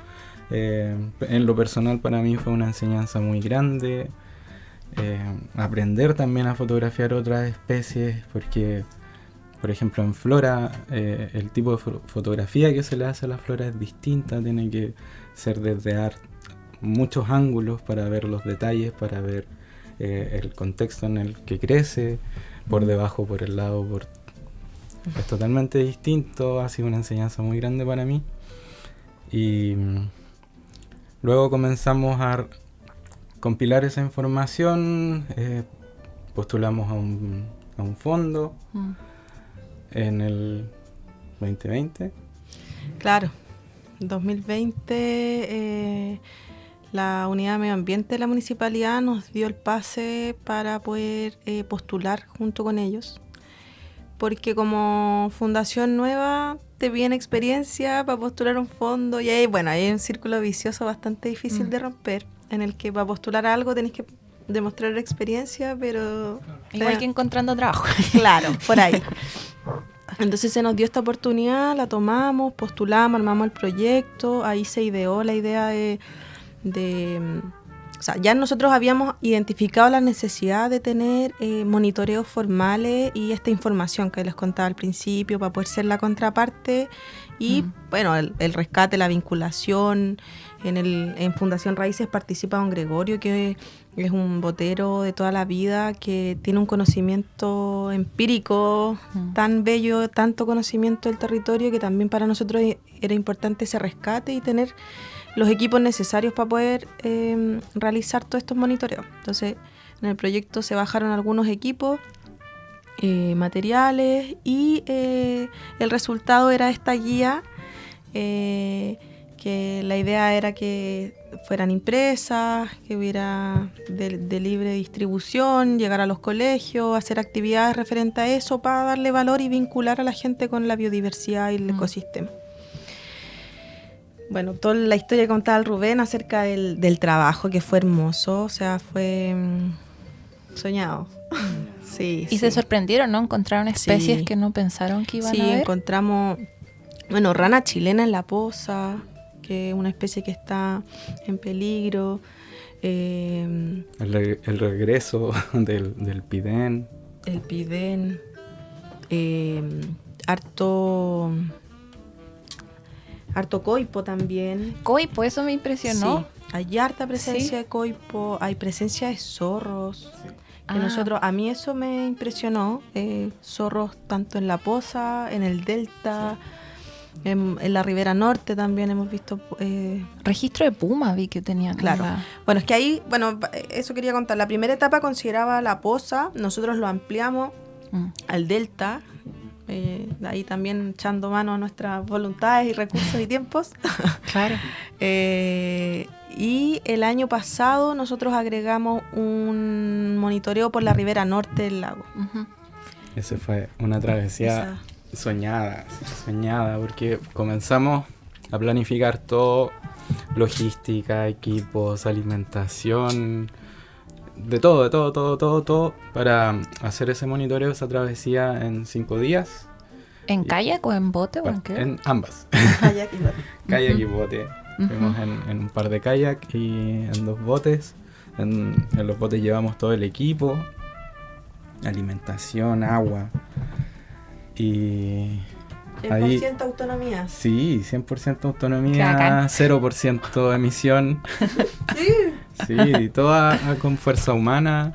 En lo personal para mí fue una enseñanza muy grande. Aprender también a fotografiar otras especies, porque por ejemplo en flora el tipo de fotografía que se le hace a la flora es distinta, tiene que ser desde muchos ángulos para ver los detalles, para ver el contexto en el que crece, por debajo, por el lado, es totalmente distinto, ha sido una enseñanza muy grande para mí. Y luego comenzamos a compilar esa información, postulamos a un fondo en el 2020. Claro, 2020 la Unidad de Medio Ambiente de la Municipalidad nos dio el pase para poder postular junto con ellos, porque como fundación nueva te piden experiencia para postular un fondo y ahí, bueno, hay un círculo vicioso bastante difícil de romper, en el que para postular algo tenés que demostrar experiencia, pero... Igual que encontrando trabajo. Claro, por ahí. Entonces se nos dio esta oportunidad, la tomamos, postulamos, armamos el proyecto, ahí se ideó la idea de o sea, ya nosotros habíamos identificado la necesidad de tener monitoreos formales y esta información que les contaba al principio para poder ser la contraparte y, bueno, el rescate, la vinculación. En Fundación Raíces participa don Gregorio, que es un botero de toda la vida, que tiene un conocimiento empírico tan bello, tanto conocimiento del territorio, que también para nosotros era importante ese rescate y tener los equipos necesarios para poder realizar todos estos monitoreos. Entonces, en el proyecto se bajaron algunos equipos, materiales, y el resultado era esta guía, que la idea era que fueran impresas, que hubiera de libre distribución, llegar a los colegios, hacer actividades referentes a eso para darle valor y vincular a la gente con la biodiversidad y el ecosistema. Bueno, toda la historia que contaba el Rubén acerca del trabajo, que fue hermoso, o sea, fue soñado. Sí, y se sorprendieron, ¿no? Encontraron especies que no pensaron que iban a ver. Sí, encontramos, bueno, rana chilena en la poza, que es una especie que está en peligro. El regreso del pidén. El pidén. Harto coipo también. Coipo, eso me impresionó. Sí, hay harta presencia de coipo, hay presencia de zorros. Sí. A mí eso me impresionó. Zorros tanto en la poza, en el delta, en la ribera norte también hemos visto. Registro de puma vi que tenían. Claro. Bueno, es que ahí, eso quería contar. La primera etapa consideraba la poza, nosotros lo ampliamos al delta. Ahí también echando mano a nuestras voluntades y recursos y tiempos. Claro. Y el año pasado nosotros agregamos un monitoreo por la ribera norte del lago. Esa fue una travesía soñada, porque comenzamos a planificar todo, logística, equipos, alimentación, de todo, para hacer ese monitoreo, esa travesía en 5 días. ¿En kayak o en bote o en qué? En ambas. Kayak y bote. Kayak y bote. Fuimos en un par de kayak y en 2 botes. En los botes llevamos todo el equipo, alimentación, agua. Y 100% ahí, autonomía. Sí, 100% autonomía, 0% emisión. Sí, todo con fuerza humana.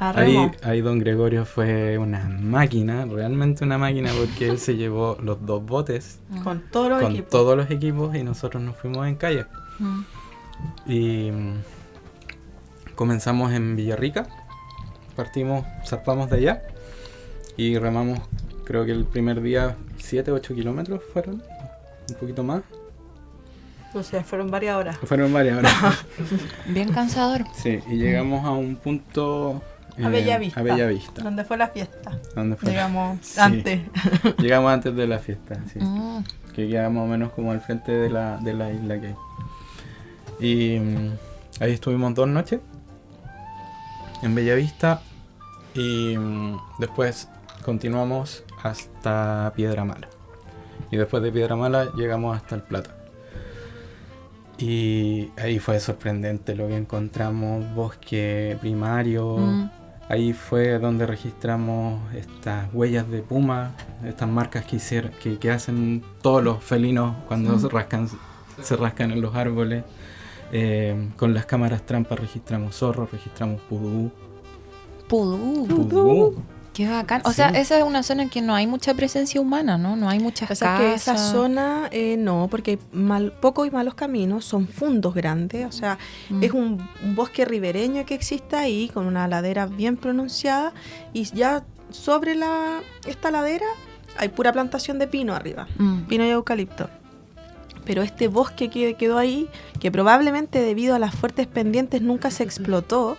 Ahí don Gregorio fue una máquina, realmente una máquina, porque él se llevó los 2 botes con todos los equipos y nosotros nos fuimos en kayak. Y comenzamos en Villarrica, zarpamos de allá y remamos, creo que el primer día 7-8 kilómetros fueron, un poquito más. O sea, fueron varias horas. Bien cansador. Sí, y llegamos a un punto... a Bellavista. Donde fue la fiesta. Llegamos antes. Llegamos antes de la fiesta, sí. Que queda más o menos como al frente de la isla que hay. Y ahí estuvimos 2 noches en Bellavista y después continuamos hasta Piedra Mala. Y después de Piedra Mala llegamos hasta El Plata. Y ahí fue sorprendente lo que encontramos, bosque primario. Ahí fue donde registramos estas huellas de puma, estas marcas que hacen todos los felinos cuando se rascan en los árboles. Con las cámaras trampas registramos zorros, registramos pudú. ¿Pudú? Qué bacán. O Sí. sea, esa es una zona en que no hay mucha presencia humana, ¿no? No hay muchas O sea casas. que esa zona no, porque hay pocos y malos caminos, son fundos grandes, o sea, es un bosque ribereño que existe ahí, con una ladera bien pronunciada, y ya sobre esta ladera hay pura plantación de pino arriba, pino y eucalipto. Pero este bosque que quedó ahí, que probablemente debido a las fuertes pendientes nunca se explotó,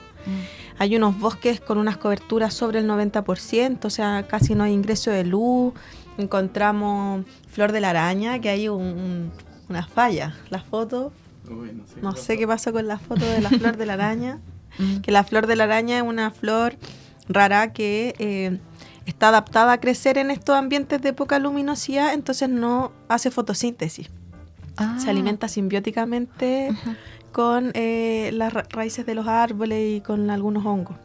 hay unos bosques con unas coberturas sobre el 90%, o sea, casi no hay ingreso de luz. Encontramos flor de la araña, que hay unas fallas. Las fotos, no sé qué pasó con la foto de la flor de la araña, que la flor de la araña es una flor rara que está adaptada a crecer en estos ambientes de poca luminosidad, entonces no hace fotosíntesis. Se alimenta simbióticamente con las raíces de los árboles y con algunos hongos.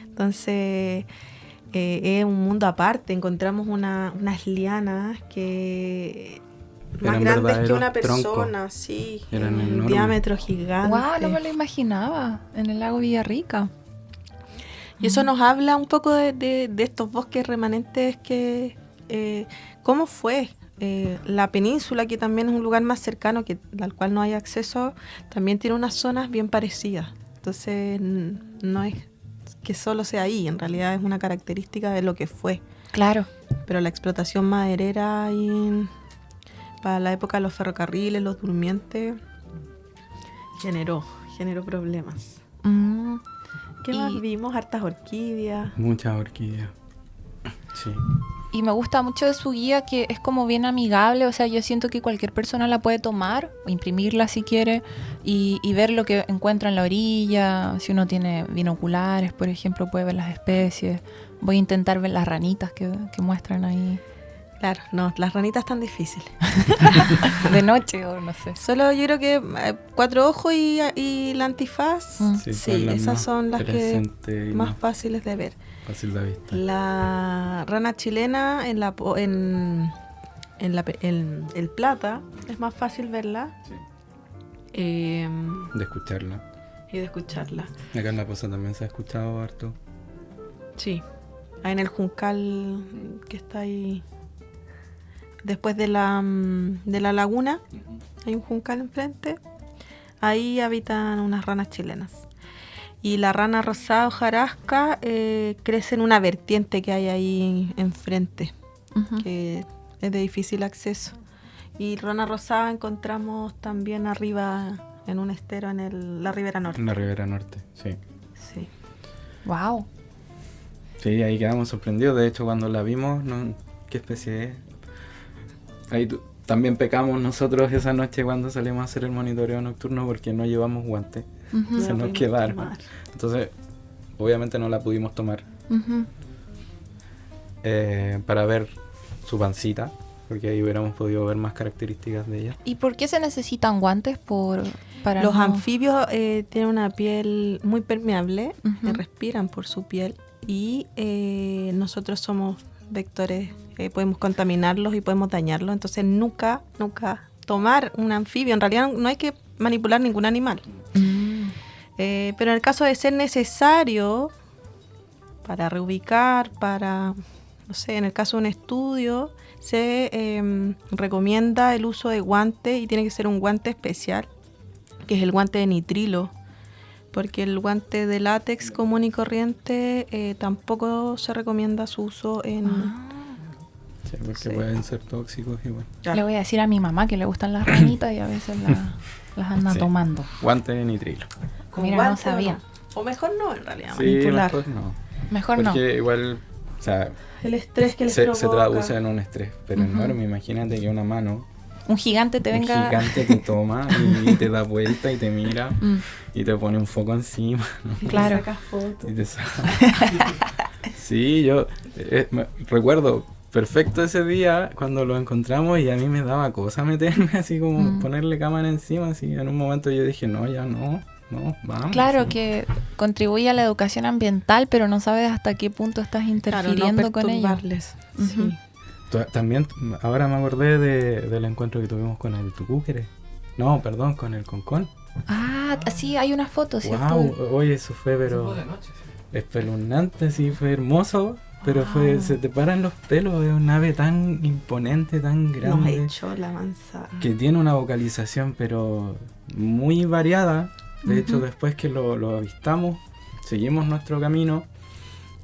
Entonces, es un mundo aparte. Encontramos unas lianas que más Eran grandes que una verdaderos persona, troncos. sí, Eran en enormes. diámetro gigante. Wow, no me lo imaginaba. En el lago Villarrica. Y eso nos habla un poco de estos bosques remanentes que... ¿Cómo fue? La península, que también es un lugar más cercano, al cual no hay acceso, también tiene unas zonas bien parecidas. Entonces, no es que solo sea ahí, en realidad es una característica de lo que fue. Claro. Pero la explotación maderera ahí, para la época de los ferrocarriles, los durmientes, generó problemas. ¿Qué más vimos? Hartas orquídeas. Muchas orquídeas. Sí. Y me gusta mucho de su guía que es como bien amigable, o sea, yo siento que cualquier persona la puede tomar, o imprimirla si quiere, y ver lo que encuentra en la orilla. Si uno tiene binoculares, por ejemplo, puede ver las especies. Voy a intentar ver las ranitas que muestran ahí. Claro, no, las ranitas están difíciles. De noche o no sé. Solo yo creo que Cuatro Ojos y la antifaz, Sí, sí, esas son las que presentes y más fáciles de ver. fácil de vista. La rana chilena en el plata es más fácil verla Sí. y De escucharla. de escucharla. Acá en La Poza también se ha escuchado harto. Sí, ahí en el juncal que está ahí después de la laguna, hay un juncal enfrente. Ahí habitan unas ranas chilenas. Y la rana rosada hojarasca crece en una vertiente que hay ahí enfrente, que es de difícil acceso. Y rana rosada encontramos también arriba en un estero en la Ribera Norte. En la Ribera Norte, sí. Sí. Wow. Sí, ahí quedamos sorprendidos. De hecho, cuando la vimos, no, ¿qué especie es? Ahí también pecamos nosotros esa noche cuando salimos a hacer el monitoreo nocturno porque no llevamos guantes. Se nos quedaron. Entonces, obviamente no la pudimos tomar para ver su pancita, porque ahí hubiéramos podido ver más características de ella. ¿Y por qué se necesitan guantes para Los no- anfibios tienen una piel muy permeable, respiran por su piel y nosotros somos vectores, podemos contaminarlos y podemos dañarlos, entonces nunca tomar un anfibio, en realidad no hay que manipular ningún animal. Pero en el caso de ser necesario para reubicar, no sé, en el caso de un estudio, se recomienda el uso de guantes y tiene que ser un guante especial, que es el guante de nitrilo, porque el guante de látex común y corriente tampoco se recomienda su uso en... Sí, porque Sí. pueden ser tóxicos igual. Le voy a decir a mi mamá que le gustan las ranitas y a veces las anda Sí. tomando. Guante de nitrilo. Con Mira, no guante sabía. no. O mejor no, en realidad, Sí, manipular. mejor no. Mejor no. Porque igual, o sea, El estrés que les se provoca. traduce en un estrés, pero enorme. Imagínate que una mano, Un gigante te un venga... gigante te toma y te da vuelta y te mira y te pone un foco encima, ¿no? Claro. Sacas fotos. Y te Sí, yo recuerdo perfecto ese día cuando lo encontramos y a mí me daba cosa meterme así como ponerle cámara encima, así en un momento yo dije, no, ya no, vamos. Claro sí. que contribuye a la educación ambiental, pero no sabes hasta qué punto estás interfiriendo no con ellos. perturbarles. Sí. También, ahora me acordé del encuentro que tuvimos con el tucúquere. No, perdón, con el concón. Ah, sí, hay una foto, ¿cierto? Wow, oye, eso fue pero espeluznante, sí, fue hermoso. pero se te paran los pelos, es una ave tan imponente, tan grande. Nos echó la manzana. Que tiene una vocalización, pero muy variada. De hecho, después que lo avistamos, seguimos nuestro camino.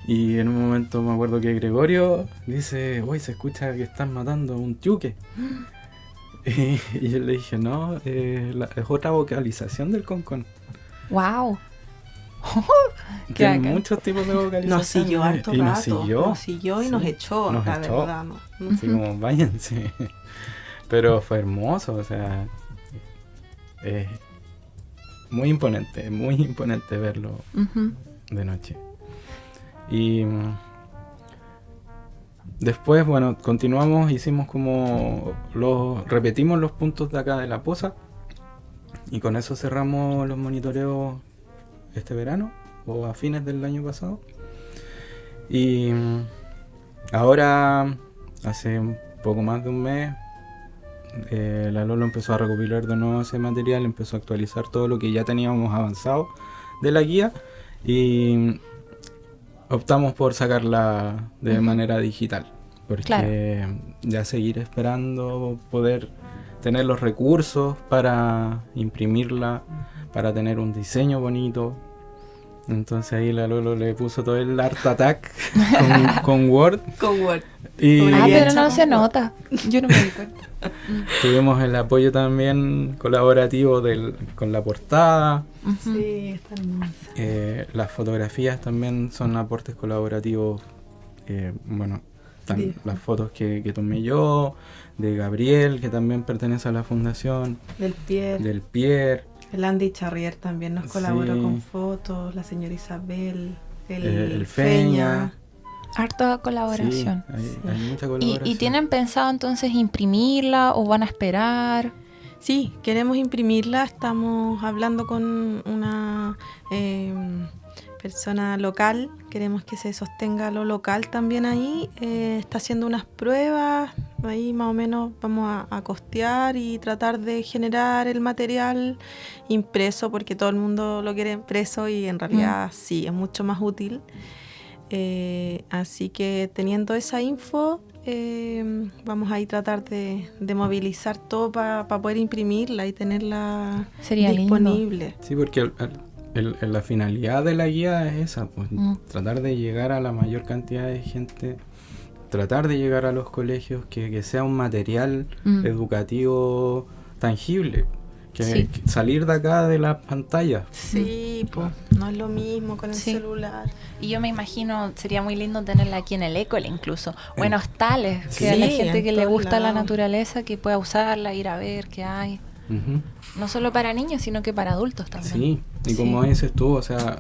Y en un momento me acuerdo que Gregorio dice, uy, se escucha que están matando a un tiuque. Y yo le dije, no, es otra vocalización del concón. ¡Wow! Tiene muchos tipos de vocalización. Nos siguió harto rato. Nos siguió y sí, nos echó, la verdad. ¿No? Así como, váyanse. Pero fue hermoso, o sea, muy imponente verlo de noche. Y después, bueno, continuamos, hicimos como repetimos los puntos de acá de la poza y con eso cerramos los monitoreos este verano o a fines del año pasado. Y ahora, hace un poco más de un mes, la Lolo empezó a recopilar de nuevo ese material, empezó a actualizar todo lo que ya teníamos avanzado de la guía y optamos por sacarla de manera digital, porque ya seguir esperando poder tener los recursos para imprimirla, para tener un diseño bonito. Entonces ahí la Lolo le puso todo el Art Attack con Word. Con Word. Pero no se nota. Yo no me di cuenta. Tuvimos el apoyo también colaborativo con la portada. Sí, está hermosa. Las fotografías también son aportes colaborativos. Bueno, están las fotos que tomé yo, de Gabriel, que también pertenece a la fundación. Del Pierre. El Andy Charrier también nos colaboró con fotos, la señora Isabel, el Feña. Harta colaboración. Sí, hay mucha colaboración. ¿Y tienen pensado entonces imprimirla o van a esperar? Sí, queremos imprimirla. Estamos hablando con una persona local. Queremos que se sostenga lo local también ahí. Está haciendo unas pruebas. Ahí más o menos vamos a costear y tratar de generar el material impreso, porque todo el mundo lo quiere impreso y en realidad sí, es mucho más útil. Así que teniendo esa info, vamos a ir tratar de movilizar todo para poder imprimirla y tenerla disponible. Lindo. Sí, porque la finalidad de la guía es esa, pues, tratar de llegar a la mayor cantidad de gente, tratar de llegar a los colegios, que sea un material educativo tangible. Que salir de acá de las pantallas. Sí, pues no es lo mismo con el celular. Y yo me imagino, sería muy lindo tenerla aquí en el École incluso, o en hostales, que a la gente que le gusta la naturaleza, que pueda usarla, ir a ver qué hay. No solo para niños, sino que para adultos también. Sí, y como dices tú, o sea,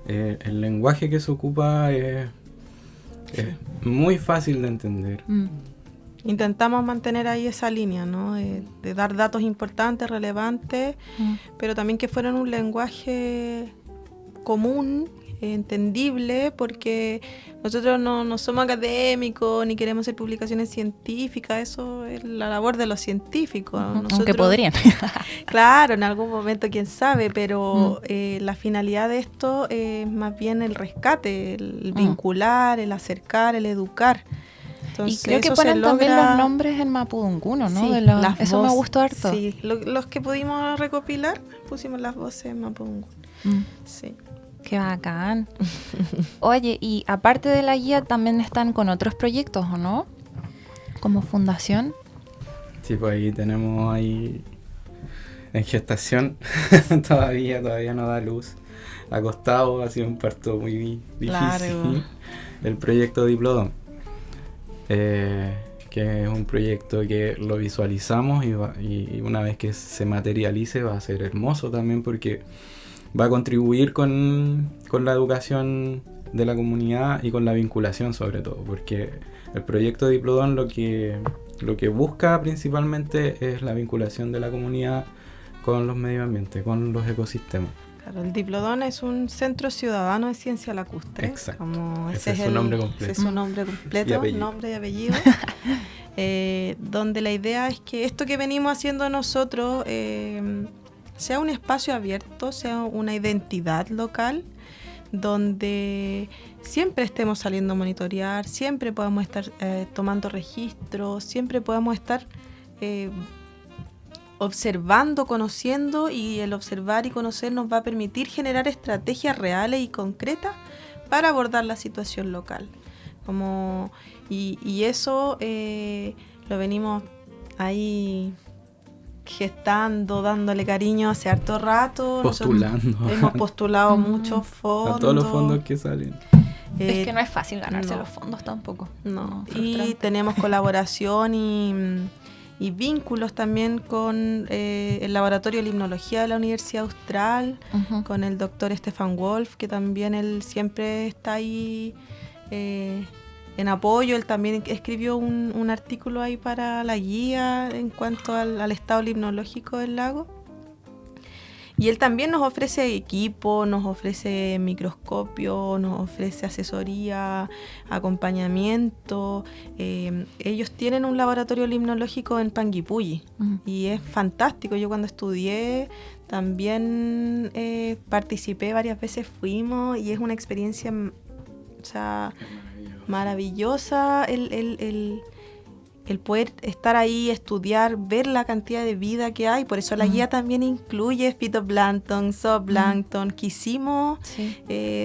el lenguaje que se ocupa es muy fácil de entender. Intentamos mantener ahí esa línea, ¿no? De dar datos importantes, relevantes, pero también que fueran un lenguaje común, entendible, porque nosotros no somos académicos ni queremos hacer publicaciones científicas. Eso es la labor de los científicos. Nosotros, aunque podrían. Claro, en algún momento, quién sabe, pero la finalidad de esto es más bien el rescate, el vincular, el acercar, el educar. Entonces, y creo que ponen también los nombres en mapudunguno, ¿no? Sí, eso me gustó harto. Sí, los que pudimos recopilar, pusimos las voces en mapudunguno. Sí. Qué bacán. Oye, y aparte de la guía, también están con otros proyectos, ¿o no? Como fundación. Sí, pues ahí tenemos en gestación, todavía no da luz. Acostado, ha sido un parto muy difícil. Claro. El proyecto Diplodón. Que es un proyecto que lo visualizamos y una vez que se materialice va a ser hermoso también, porque va a contribuir con la educación de la comunidad y con la vinculación sobre todo, porque el proyecto Diplodón lo que busca principalmente es la vinculación de la comunidad con los medios ambientes, con los ecosistemas. Claro, el Diplodón es un centro ciudadano de ciencia lacustre. Exacto. Ese es su nombre completo. Ese es su nombre completo, nombre y apellido. Donde la idea es que esto que venimos haciendo nosotros sea un espacio abierto, sea una identidad local, donde siempre estemos saliendo a monitorear, siempre podamos estar tomando registros, siempre podamos estar observando, conociendo, y el observar y conocer nos va a permitir generar estrategias reales y concretas para abordar la situación local. Y eso lo venimos ahí gestando, dándole cariño hace harto rato. Postulando. Hemos postulado muchos fondos. A todos los fondos que salen. Es que no es fácil ganarse no. los fondos tampoco. No. Frustrante. Y tenemos colaboración y vínculos también con el Laboratorio de Limnología de la Universidad Austral, Ujú. con el doctor Stefan Wolf, que también él siempre está ahí en apoyo. Él también escribió un artículo ahí para la guía en cuanto al estado limnológico del lago. Y él también nos ofrece equipo, nos ofrece microscopio, nos ofrece asesoría, acompañamiento. Ellos tienen un laboratorio limnológico en Panguipulli y es fantástico. Yo cuando estudié también participé varias veces, fuimos, y es una experiencia, o sea, maravillosa el poder estar ahí, estudiar, ver la cantidad de vida que hay. Por eso la guía también incluye fitoplancton, zooplancton. Quisimos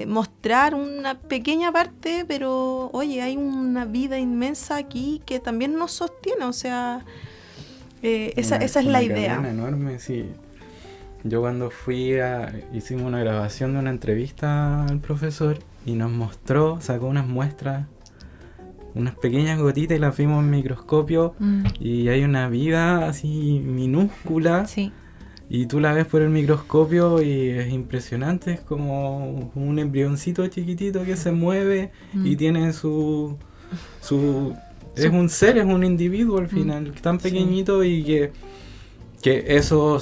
mostrar una pequeña parte, pero oye, hay una vida inmensa aquí que también nos sostiene. O sea, esa es la idea. Una enorme, sí. Yo cuando hicimos una grabación de una entrevista al profesor y nos mostró, sacó unas muestras, unas pequeñas gotitas, y las vimos en microscopio y hay una vida así minúscula. Sí. Y tú la ves por el microscopio y es impresionante, es como un embrioncito chiquitito que se mueve y tiene es un ser, es un individuo al final, tan pequeñito, y que eso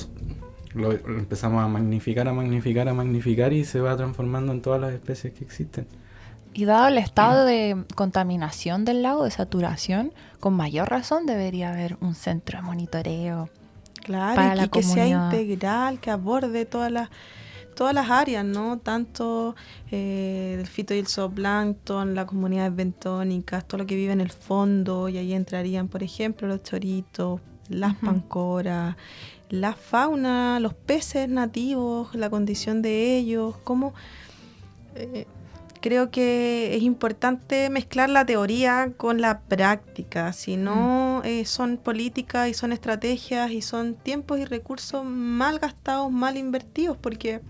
lo empezamos a magnificar y se va transformando en todas las especies que existen. Y dado el estado de contaminación del lago, de saturación, con mayor razón debería haber un centro de monitoreo. Claro, para la y que sea comunidad. integral, que aborde todas las áreas, ¿no? Tanto el fito y el zooplancton, las comunidades bentónicas, todo lo que vive en el fondo, y ahí entrarían, por ejemplo, los choritos, las pancoras, la fauna, los peces nativos, la condición de ellos, cómo... Creo que es importante mezclar la teoría con la práctica, si no son políticas y son estrategias y son tiempos y recursos mal gastados, mal invertidos, porque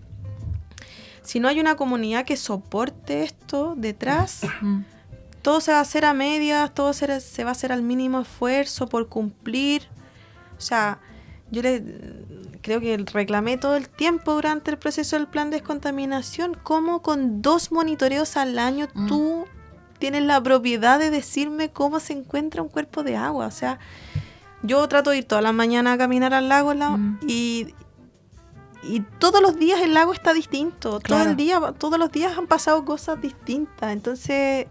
si no hay una comunidad que soporte esto detrás, todo se va a hacer a medias, todo se va a hacer al mínimo esfuerzo por cumplir. O sea, yo creo que reclamé todo el tiempo durante el proceso del plan de descontaminación, cómo con 2 monitoreos al año tú tienes la propiedad de decirme cómo se encuentra un cuerpo de agua. O sea, yo trato de ir todas las mañanas a caminar al lago y todos los días el lago está distinto. Claro. Todos los días han pasado cosas distintas. Entonces...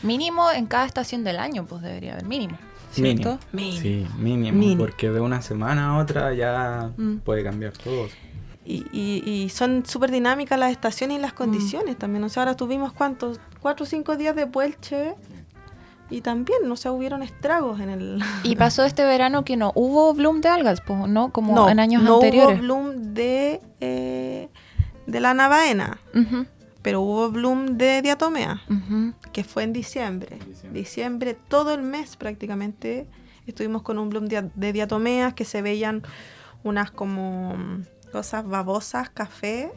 Mínimo en cada estación del año, pues debería haber mínimo. ¿Cierto? Mínimo. Sí, mínimo, porque de una semana a otra ya puede cambiar todo. Y son súper dinámicas las estaciones y las condiciones también. O sea, ahora tuvimos 4 o 5 días de puelche y también, o sea, hubieron estragos en el... Y pasó este verano que no hubo bloom de algas, pues, ¿no? Como en años anteriores. No hubo bloom de la navaena, pero hubo bloom de diatomea, que fue en diciembre. Diciembre, todo el mes prácticamente, estuvimos con un bloom de diatomeas que se veían unas como cosas babosas, café,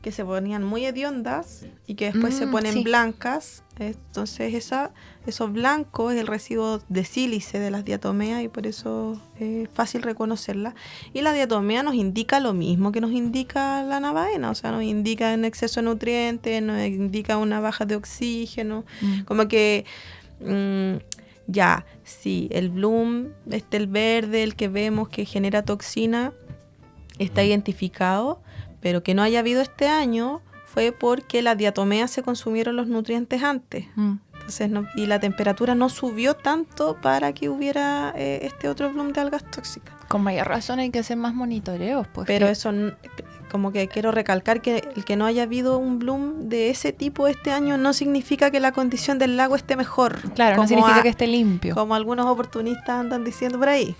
que se ponían muy hediondas y que después se ponen blancas. Entonces esos blancos es el residuo de sílice de las diatomeas y por eso es fácil reconocerla. Y la diatomea nos indica lo mismo que nos indica la navaena, o sea, nos indica un exceso de nutrientes, nos indica una baja de oxígeno, como que sí, el bloom, el verde, el que vemos que genera toxina, está identificado, pero que no haya habido este año fue porque las diatomeas se consumieron los nutrientes antes. Entonces y la temperatura no subió tanto para que hubiera este otro bloom de algas tóxicas. Con mayor razón hay que hacer más monitoreos, pues. Pero eso, como que quiero recalcar que el que no haya habido un bloom de ese tipo este año no significa que la condición del lago esté mejor. Claro, no como significa que esté limpio. Como algunos oportunistas andan diciendo por ahí.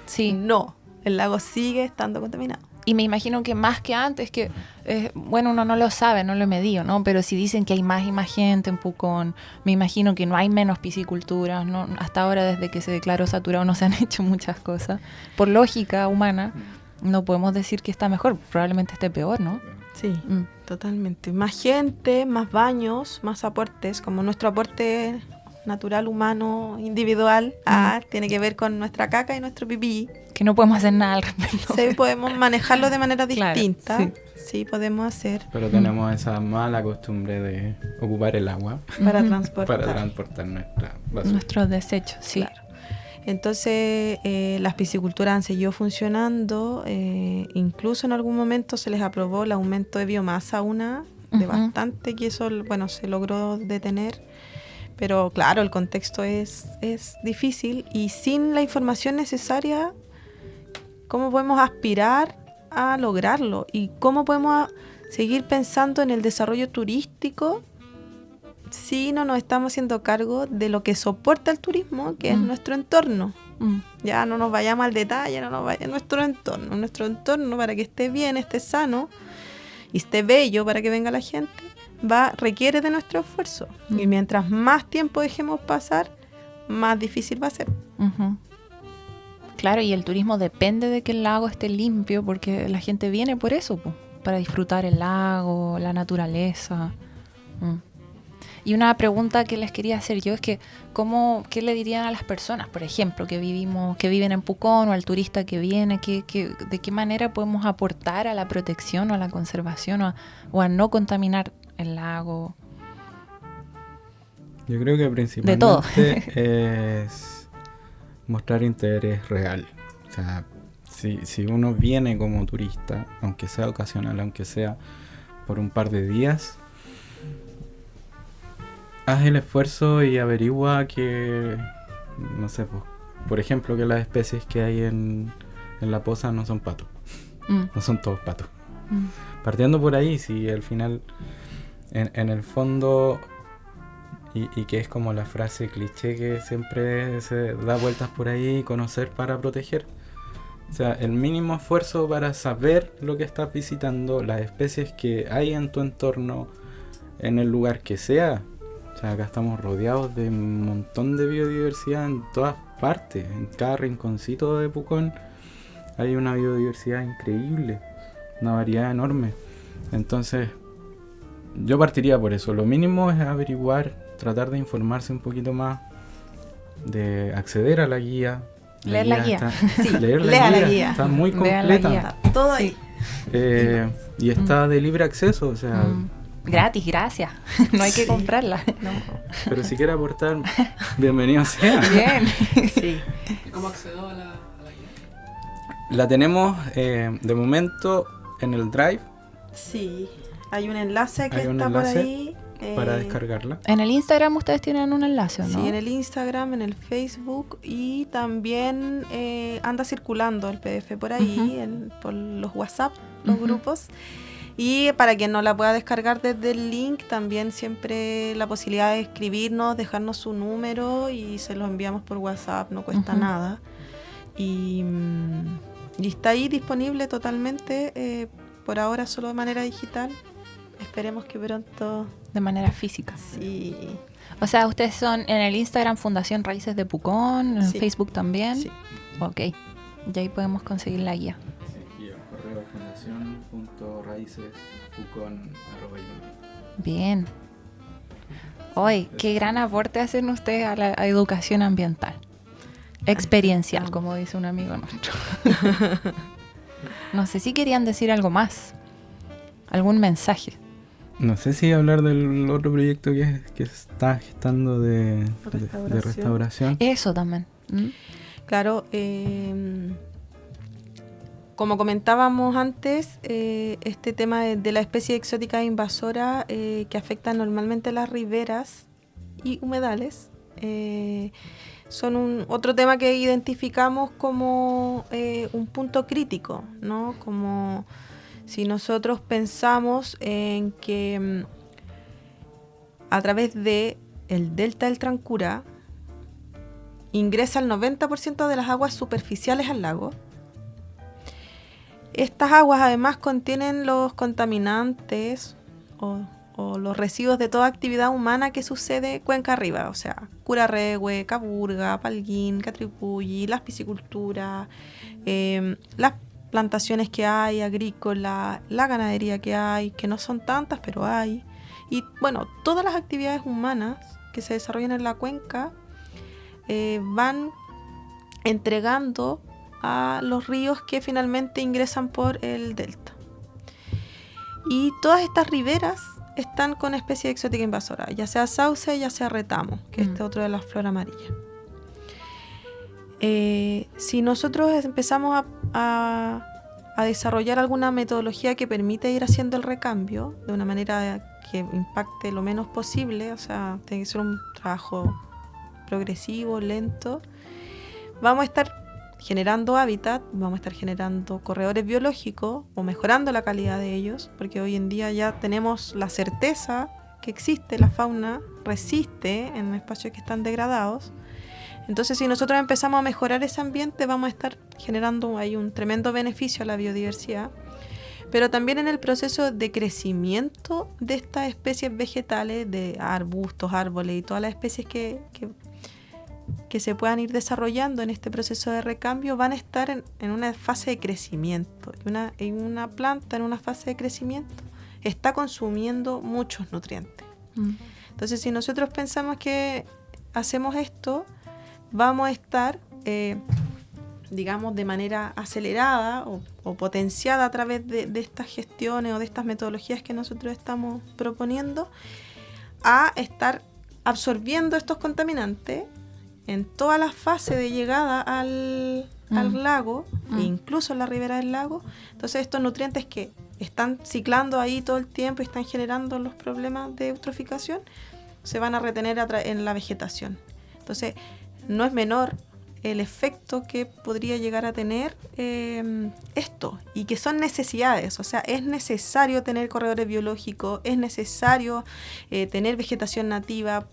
Sí. No, el lago sigue estando contaminado. Y me imagino que más que antes, que bueno, uno no lo sabe, no lo he medido, ¿no? Pero si dicen que hay más y más gente en Pucón, me imagino que no hay menos pisciculturas, ¿no? Hasta ahora, desde que se declaró saturado, no se han hecho muchas cosas. Por lógica humana, no podemos decir que está mejor, probablemente esté peor, ¿no? Sí, totalmente. Más gente, más baños, más aportes, como nuestro aporte natural, humano, individual, tiene que ver con nuestra caca y nuestro pipí. Que no podemos hacer nada al respecto. Sí, podemos manejarlo de manera Claro, distinta. sí. Sí, podemos hacer Pero tenemos esa mala costumbre de ocupar el agua para transportar. para transportar nuestra basura. Nuestros desechos, sí. Claro. Entonces, las pisciculturas han seguido funcionando. Incluso en algún momento se les aprobó el aumento de biomasa, de bastante, que eso, bueno, se logró detener. Pero claro, el contexto es difícil y sin la información necesaria, ¿cómo podemos aspirar a lograrlo? ¿Y cómo podemos seguir pensando en el desarrollo turístico si no nos estamos haciendo cargo de lo que soporta el turismo, que es nuestro entorno? Ya no nos vayamos al detalle, no nos vayamos nuestro entorno para que esté bien, esté sano y esté bello para que venga la gente, requiere de nuestro esfuerzo. Y mientras más tiempo dejemos pasar, más difícil va a ser. Claro, y el turismo depende de que el lago esté limpio, porque la gente viene por eso, para disfrutar el lago, la naturaleza. Y una pregunta que les quería hacer yo es que ¿qué le dirían a las personas, por ejemplo, que viven en Pucón, o al turista que viene? ¿De qué manera podemos aportar a la protección o a la conservación o a no contaminar el lago? Yo creo que principalmente todo. es mostrar interés real. O sea, si uno viene como turista, aunque sea ocasional, aunque sea por un par de días, haz el esfuerzo y averigua que, no sé, pues, por ejemplo, que las especies que hay en la poza no son patos. No son todos patos. Partiendo por ahí, si al final, en el fondo, y que es como la frase cliché que siempre se da vueltas por ahí, conocer para proteger. O sea, el mínimo esfuerzo para saber lo que estás visitando, las especies que hay en tu entorno, en el lugar que sea. O sea, acá estamos rodeados de un montón de biodiversidad en todas partes. En cada rinconcito de Pucón hay una biodiversidad increíble, una variedad enorme. Entonces, yo partiría por eso. Lo mínimo es averiguar, tratar de informarse un poquito más, de acceder a la guía. Leer la guía. Leer lea la la guía. guía. Está muy Vean la completa. guía. Todo ahí. Y está de libre acceso, o sea... Gratis, gracias. No hay que comprarla. No. Pero si quiere aportar, bienvenido sea. Bien. Sí. ¿Cómo accedo a la guía? La tenemos de momento en el Drive Sí. Hay un enlace que Hay un está enlace por ahí. para descargarla. En el Instagram ustedes tienen un enlace, ¿no? Sí, en el Instagram, en el Facebook, y también anda circulando el PDF por ahí, por los WhatsApp, los grupos. Y para quien no la pueda descargar desde el link, también siempre la posibilidad de escribirnos, dejarnos su número y se lo enviamos por WhatsApp, no cuesta nada. Y está ahí disponible totalmente, por ahora solo de manera digital. Esperemos que pronto... De manera física. Sí. O sea, ustedes son en el Instagram Fundación Raíces de Pucón, en Sí. Facebook también. Sí. Ok, y ahí podemos conseguir la guía. Sí, y el correo fundación.raicespucon@gmail. Bien. Hoy, qué gran aporte hacen ustedes a la educación ambiental. Experiencial, como dice un amigo nuestro. No sé si querían decir algo más. Algún mensaje. No sé si hablar del otro proyecto que está gestando de restauración. Eso también. Claro, como comentábamos antes, este tema de la especie exótica invasora que afecta normalmente las riberas y humedales, son otro tema que identificamos como un punto crítico, ¿no? Como Si nosotros pensamos en que a través de el delta del Trancura ingresa el 90% de las aguas superficiales al lago, estas aguas además contienen los contaminantes o los residuos de toda actividad humana que sucede cuenca arriba, o sea, Curarrehue, Caburga, Palguín, Catripulli, las pisciculturas, las plantaciones que hay, agrícola, la ganadería que hay, que no son tantas, pero hay. Y bueno, todas las actividades humanas que se desarrollan en la cuenca van entregando a los ríos que finalmente ingresan por el delta. Y todas estas riberas están con especies exóticas invasoras, ya sea sauce, ya sea retamo, que es otro de las flores amarillas. Si nosotros empezamos a desarrollar alguna metodología que permite ir haciendo el recambio de una manera que impacte lo menos posible, o sea, tiene que ser un trabajo progresivo, lento, vamos a estar generando hábitat, vamos a estar generando corredores biológicos o mejorando la calidad de ellos, porque hoy en día ya tenemos la certeza que existe, la fauna resiste en espacios que están degradados. Entonces, si nosotros empezamos a mejorar ese ambiente, vamos a estar generando ahí un tremendo beneficio a la biodiversidad, pero también en el proceso de crecimiento de estas especies vegetales, de arbustos, árboles y todas las especies que se puedan ir desarrollando en este proceso de recambio, van a estar en una fase de crecimiento. Y una planta en una fase de crecimiento está consumiendo muchos nutrientes. Entonces, si nosotros pensamos que hacemos esto, vamos a estar, digamos, de manera acelerada o potenciada a través de estas gestiones o de estas metodologías que nosotros estamos proponiendo, a estar absorbiendo estos contaminantes en todas las fases de llegada al lago, e incluso en la ribera del lago. Entonces, estos nutrientes que están ciclando ahí todo el tiempo y están generando los problemas de eutroficación, se van a retener en la vegetación. Entonces, no es menor el efecto que podría llegar a tener esto, y que son necesidades. O sea, es necesario tener corredores biológicos, es necesario tener vegetación nativa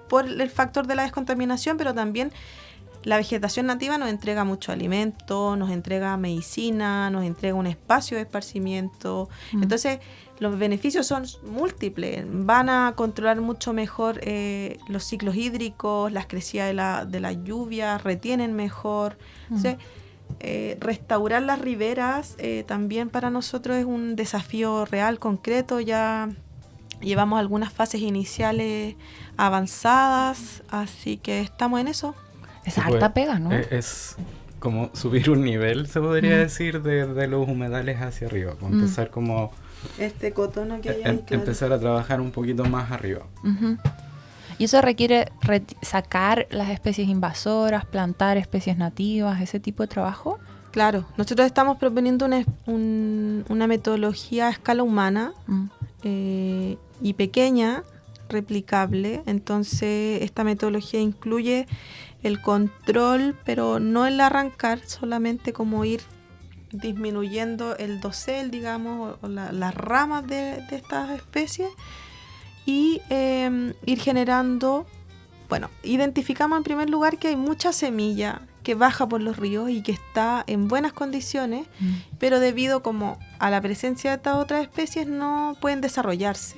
por el factor de la descontaminación, pero también la vegetación nativa nos entrega mucho alimento, nos entrega medicina, nos entrega un espacio de esparcimiento. Entonces, los beneficios son múltiples. Van a controlar mucho mejor los ciclos hídricos, las crecidas de las lluvias, retienen mejor. Entonces, restaurar las riberas también para nosotros es un desafío real, concreto. Ya llevamos algunas fases iniciales avanzadas, así que estamos en eso. Es harta pega, ¿no? Es como subir un nivel, se podría decir, de los humedales hacia arriba. Como empezar como... Este cotono que hay ahí, claro. Empezar a trabajar un poquito más arriba. Y eso requiere sacar las especies invasoras, plantar especies nativas, ese tipo de trabajo. Claro, nosotros estamos proponiendo una metodología a escala humana y pequeña, replicable. Entonces, esta metodología incluye el control, pero no el arrancar, solamente como ir disminuyendo el dosel, digamos, o las ramas de estas especies, y ir generando, bueno, identificamos en primer lugar que hay mucha semilla que baja por los ríos y que está en buenas condiciones, pero debido como a la presencia de estas otras especies no pueden desarrollarse.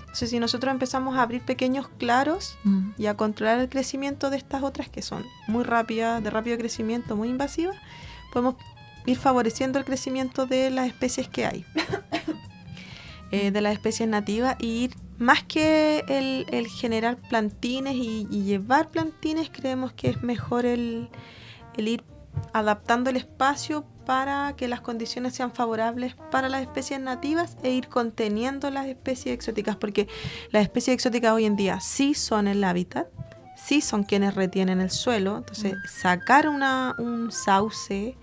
Entonces, si nosotros empezamos a abrir pequeños claros y a controlar el crecimiento de estas otras que son muy rápidas, de rápido crecimiento, muy invasivas, podemos ir favoreciendo el crecimiento de las especies que hay, de las especies nativas, y ir, más que el generar plantines y llevar plantines, creemos que es mejor el ir adaptando el espacio para que las condiciones sean favorables para las especies nativas e ir conteniendo las especies exóticas, porque las especies exóticas hoy en día sí son el hábitat, sí son quienes retienen el suelo. Entonces, sacar un sauce,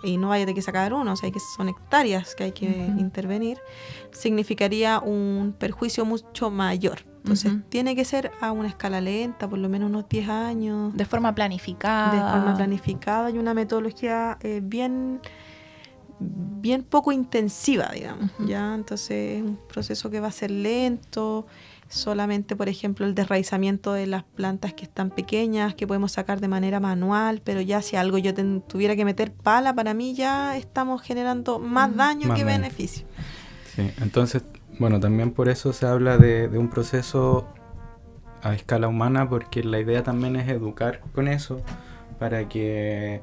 y no vaya a tener que sacar uno, o sea, que son hectáreas que hay que intervenir, significaría un perjuicio mucho mayor. Entonces, tiene que ser a una escala lenta, por lo menos unos 10 años. De forma planificada. Y una metodología bien bien poco intensiva, digamos, ¿ya? Entonces es un proceso que va a ser lento, solamente, por ejemplo, el desraizamiento de las plantas que están pequeñas, que podemos sacar de manera manual, pero ya si algo yo tuviera que meter pala, para mí ya estamos generando más daño Más que daño. beneficio. Sí, entonces, bueno, también por eso se habla de un proceso a escala humana, porque la idea también es educar con eso, para que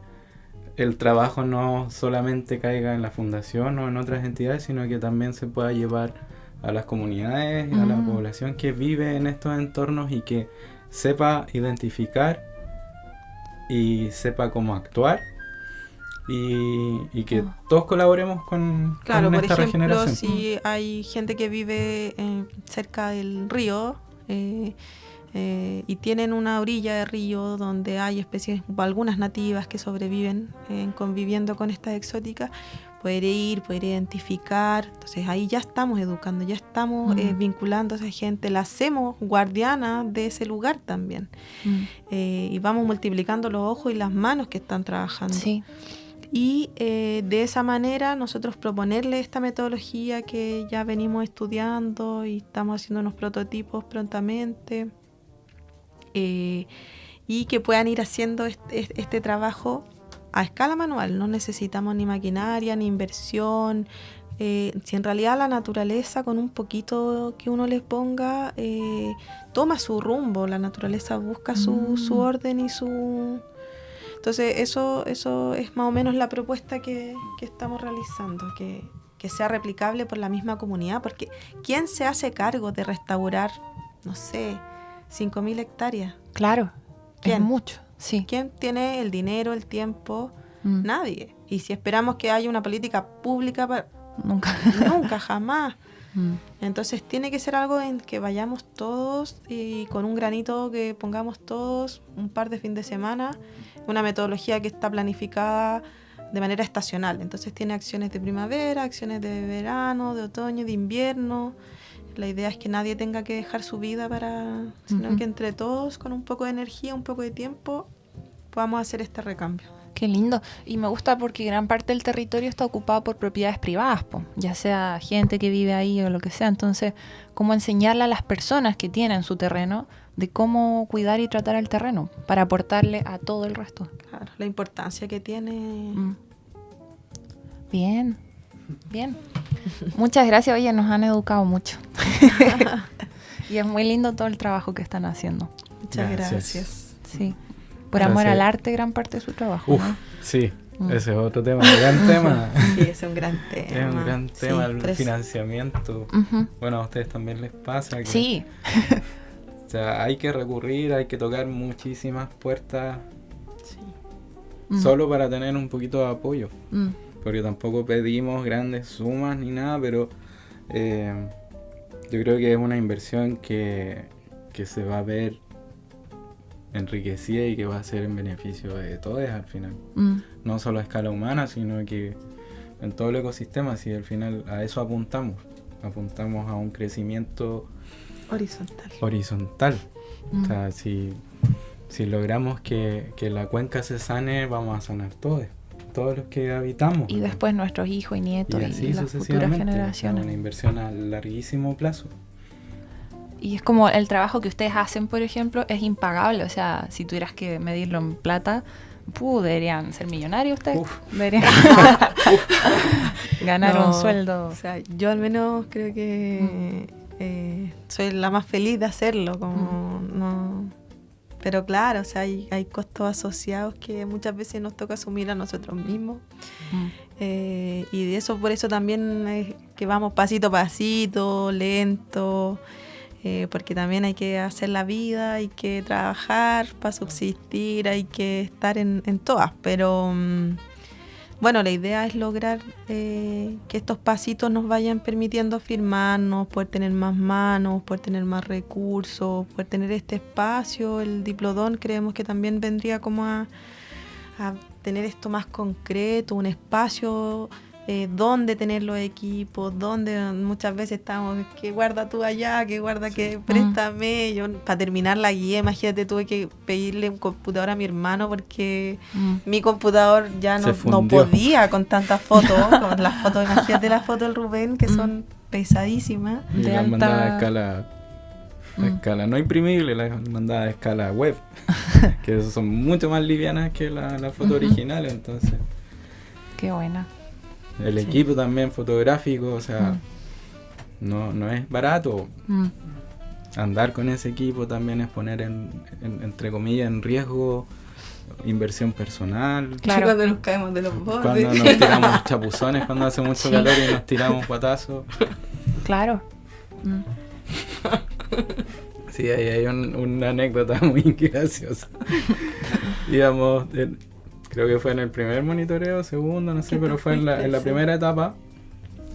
el trabajo no solamente caiga en la fundación o en otras entidades, sino que también se pueda llevar a las comunidades, a la población que vive en estos entornos y que sepa identificar y sepa cómo actuar y que todos colaboremos con Claro, por esta ejemplo, regeneración. si hay gente que vive cerca del río y tienen una orilla de río donde hay especies, algunas nativas que sobreviven conviviendo con estas exóticas, poder ir, poder identificar. Entonces ahí ya estamos educando, ya estamos vinculando a esa gente, la hacemos guardiana de ese lugar también. Y vamos multiplicando los ojos y las manos que están trabajando. Sí. Y de esa manera nosotros proponerle esta metodología que ya venimos estudiando y estamos haciendo unos prototipos prontamente, y que puedan ir haciendo este trabajo a escala manual. No necesitamos ni maquinaria, ni inversión. Si en realidad la naturaleza, con un poquito que uno les ponga, toma su rumbo. La naturaleza busca su orden y su... Entonces eso es más o menos la propuesta que estamos realizando, que sea replicable por la misma comunidad, porque ¿quién se hace cargo de restaurar, no sé, 5.000 hectáreas? Claro, ¿Quién? es mucho, sí. ¿Quién tiene el dinero, el tiempo? Nadie. Y si esperamos que haya una política pública, nunca, jamás. Entonces tiene que ser algo en que vayamos todos y con un granito que pongamos todos, un par de fin de semana, una metodología que está planificada de manera estacional. Entonces tiene acciones de primavera, acciones de verano, de otoño, de invierno. La idea es que nadie tenga que dejar su vida sino que entre todos, con un poco de energía, un poco de tiempo, podamos hacer este recambio. Qué lindo. Y me gusta porque gran parte del territorio está ocupado por propiedades privadas, ya sea gente que vive ahí o lo que sea. Entonces, ¿cómo enseñarle a las personas que tienen su terreno de cómo cuidar y tratar el terreno para aportarle a todo el resto? Claro, la importancia que tiene. Bien. Muchas gracias. Oye, nos han educado mucho. Y es muy lindo todo el trabajo que están haciendo. Muchas gracias. Sí. Por amor al arte, gran parte de su trabajo. ¿No? Sí, ese es otro tema, un gran tema. Sí, es un gran tema. Es un gran tema, sí, el financiamiento. Bueno, a ustedes también les pasa que... Sí. O sea, hay que recurrir, hay que tocar muchísimas puertas solo para tener un poquito de apoyo. Porque tampoco pedimos grandes sumas ni nada, pero yo creo que es una inversión que se va a ver enriquecida y que va a ser en beneficio de todos al final. No solo a escala humana, sino que en todo el ecosistema. Si al final a eso apuntamos a un crecimiento horizontal. O sea, si logramos que la cuenca se sane, vamos a sanar todos los que habitamos. Y después nuestros hijos y nietos y las futuras generaciones. Una inversión a larguísimo plazo. Y es como el trabajo que ustedes hacen, por ejemplo, es impagable. O sea, si tuvieras que medirlo en plata, deberían ser millonarios ustedes. Deberían ganar un sueldo. O sea, yo al menos creo que soy la más feliz de hacerlo. Pero claro, o sea, hay costos asociados que muchas veces nos toca asumir a nosotros mismos. Y de eso, por eso también es que vamos pasito a pasito, lento. Porque también hay que hacer la vida, hay que trabajar para subsistir, hay que estar en todas. Pero bueno, la idea es lograr que estos pasitos nos vayan permitiendo firmarnos, poder tener más manos, poder tener más recursos, poder tener este espacio. El Diplodón creemos que también vendría como a tener esto más concreto, un espacio dónde tener los equipos, dónde muchas veces estamos, que guarda tú allá, que guarda, que préstame. Yo para terminar la guía, imagínate, tuve que pedirle un computador a mi hermano porque mi computador ya no podía con tantas fotos, con las fotos, imagínate las fotos del Rubén que son pesadísimas. Y las mandaba a escala no imprimible, las mandaba a escala web, que son mucho más livianas que la foto original, entonces. Qué buena. El equipo también fotográfico, o sea, no es barato. Andar con ese equipo también es poner entre comillas en riesgo inversión personal. Claro. Cuando nos caemos de los bordes. Cuando nos tiramos chapuzones, cuando hace mucho calor y nos tiramos guatazos. Claro. Sí, ahí hay una anécdota muy graciosa. Íbamos, creo que fue en el primer monitoreo, segundo, no sé, pero fue en la primera etapa.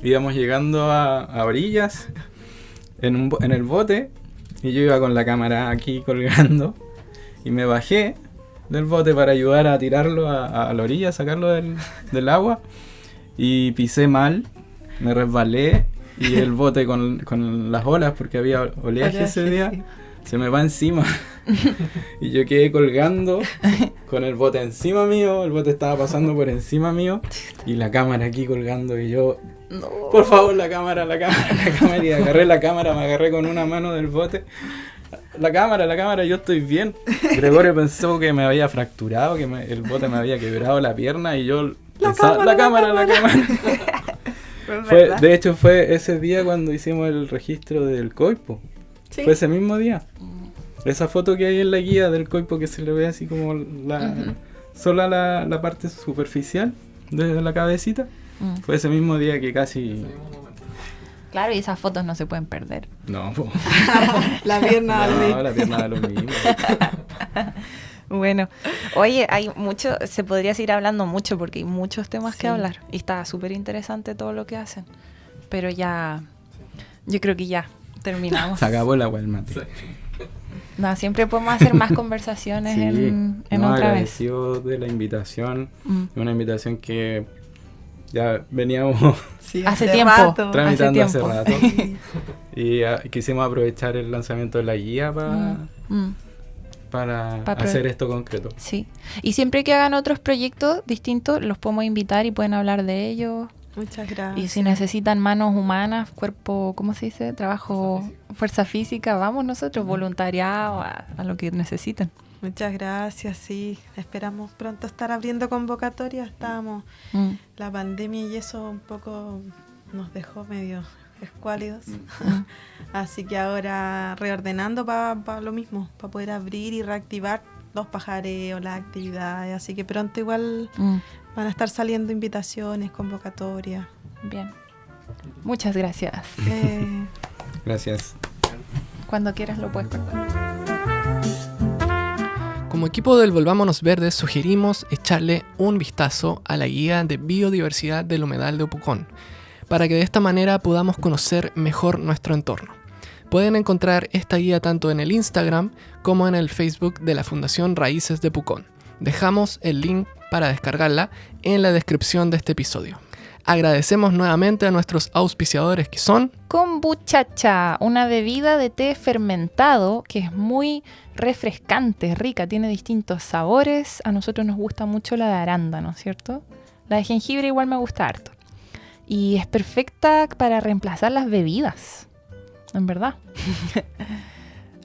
Íbamos llegando a orillas en el bote y yo iba con la cámara aquí colgando y me bajé del bote para ayudar a tirarlo a la orilla, sacarlo del agua y pisé mal, me resbalé y el bote con las olas, porque había oleaje ese día, se me va encima y yo quedé colgando con el bote encima mío, el bote estaba pasando por encima mío y la cámara aquí colgando y yo, por favor, la cámara, y agarré la cámara, me agarré con una mano del bote. La cámara, yo estoy bien. Gregorio pensó que me había fracturado, que el bote me había quebrado la pierna y yo pensaba, la cámara. De hecho fue ese día cuando hicimos el registro del coipo. ¿Sí? Fue ese mismo día. Esa foto que hay en la guía del coipo que se le ve así como sola la parte superficial de la cabecita. Fue ese mismo día que casi... Claro, y esas fotos no se pueden perder. No, la pierna de lo mismo. Bueno, oye, hay mucho, se podría seguir hablando mucho porque hay muchos temas que hablar. Y está súper interesante todo lo que hacen. Pero ya, yo creo que ya terminamos. Se acabó el agua del mate. No, siempre podemos hacer más conversaciones en otra vez. Agradecido de la invitación. Una invitación que ya veníamos hace tiempo tramitando hace rato. Y quisimos aprovechar el lanzamiento de la guía para hacer esto concreto. Sí. Y siempre que hagan otros proyectos distintos, los podemos invitar y pueden hablar de ellos. Muchas gracias. Y si necesitan manos humanas, cuerpo, ¿cómo se dice? Trabajo, fuerza física, vamos nosotros, voluntariado, a lo que necesiten. Muchas gracias, sí. Esperamos pronto estar abriendo convocatorias. Estábamos, la pandemia y eso un poco nos dejó medio escuálidos. Así que ahora reordenando para lo mismo, para poder abrir y reactivar los pajareos, las actividades. Así que pronto igual van a estar saliendo invitaciones, convocatorias. Bien. Muchas gracias. Gracias. Cuando quieras lo puedes cortar. Como equipo del Volvámonos Verdes sugerimos echarle un vistazo a la guía de biodiversidad del humedal de Upucón, para que de esta manera podamos conocer mejor nuestro entorno. Pueden encontrar esta guía tanto en el Instagram como en el Facebook de la Fundación Raíces de Pucón. Dejamos el link para descargarla en la descripción de este episodio. Agradecemos nuevamente a nuestros auspiciadores que son Kombuchacha, una bebida de té fermentado que es muy refrescante, rica, tiene distintos sabores. A nosotros nos gusta mucho la de arándano, ¿cierto? La de jengibre igual me gusta harto. Y es perfecta para reemplazar las bebidas, en verdad.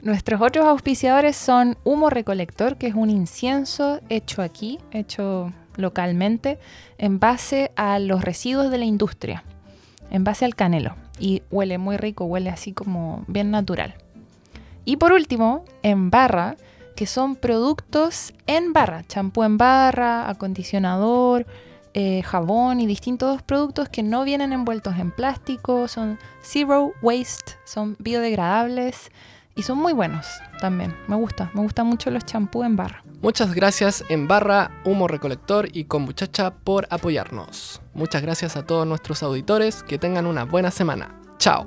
Nuestros otros auspiciadores son Humo Recolector, que es un incienso hecho aquí, hecho localmente, en base a los residuos de la industria, en base al canelo. Y huele muy rico, huele así como bien natural. Y por último, En Barra, que son productos en barra, champú en barra, acondicionador, jabón y distintos productos que no vienen envueltos en plástico, son zero waste, son biodegradables y son muy buenos también. Me gustan mucho los champú en barra. Muchas gracias En Barra, Humo Recolector y Kombuchacha por apoyarnos. Muchas gracias a todos nuestros auditores, que tengan una buena semana. ¡Chao!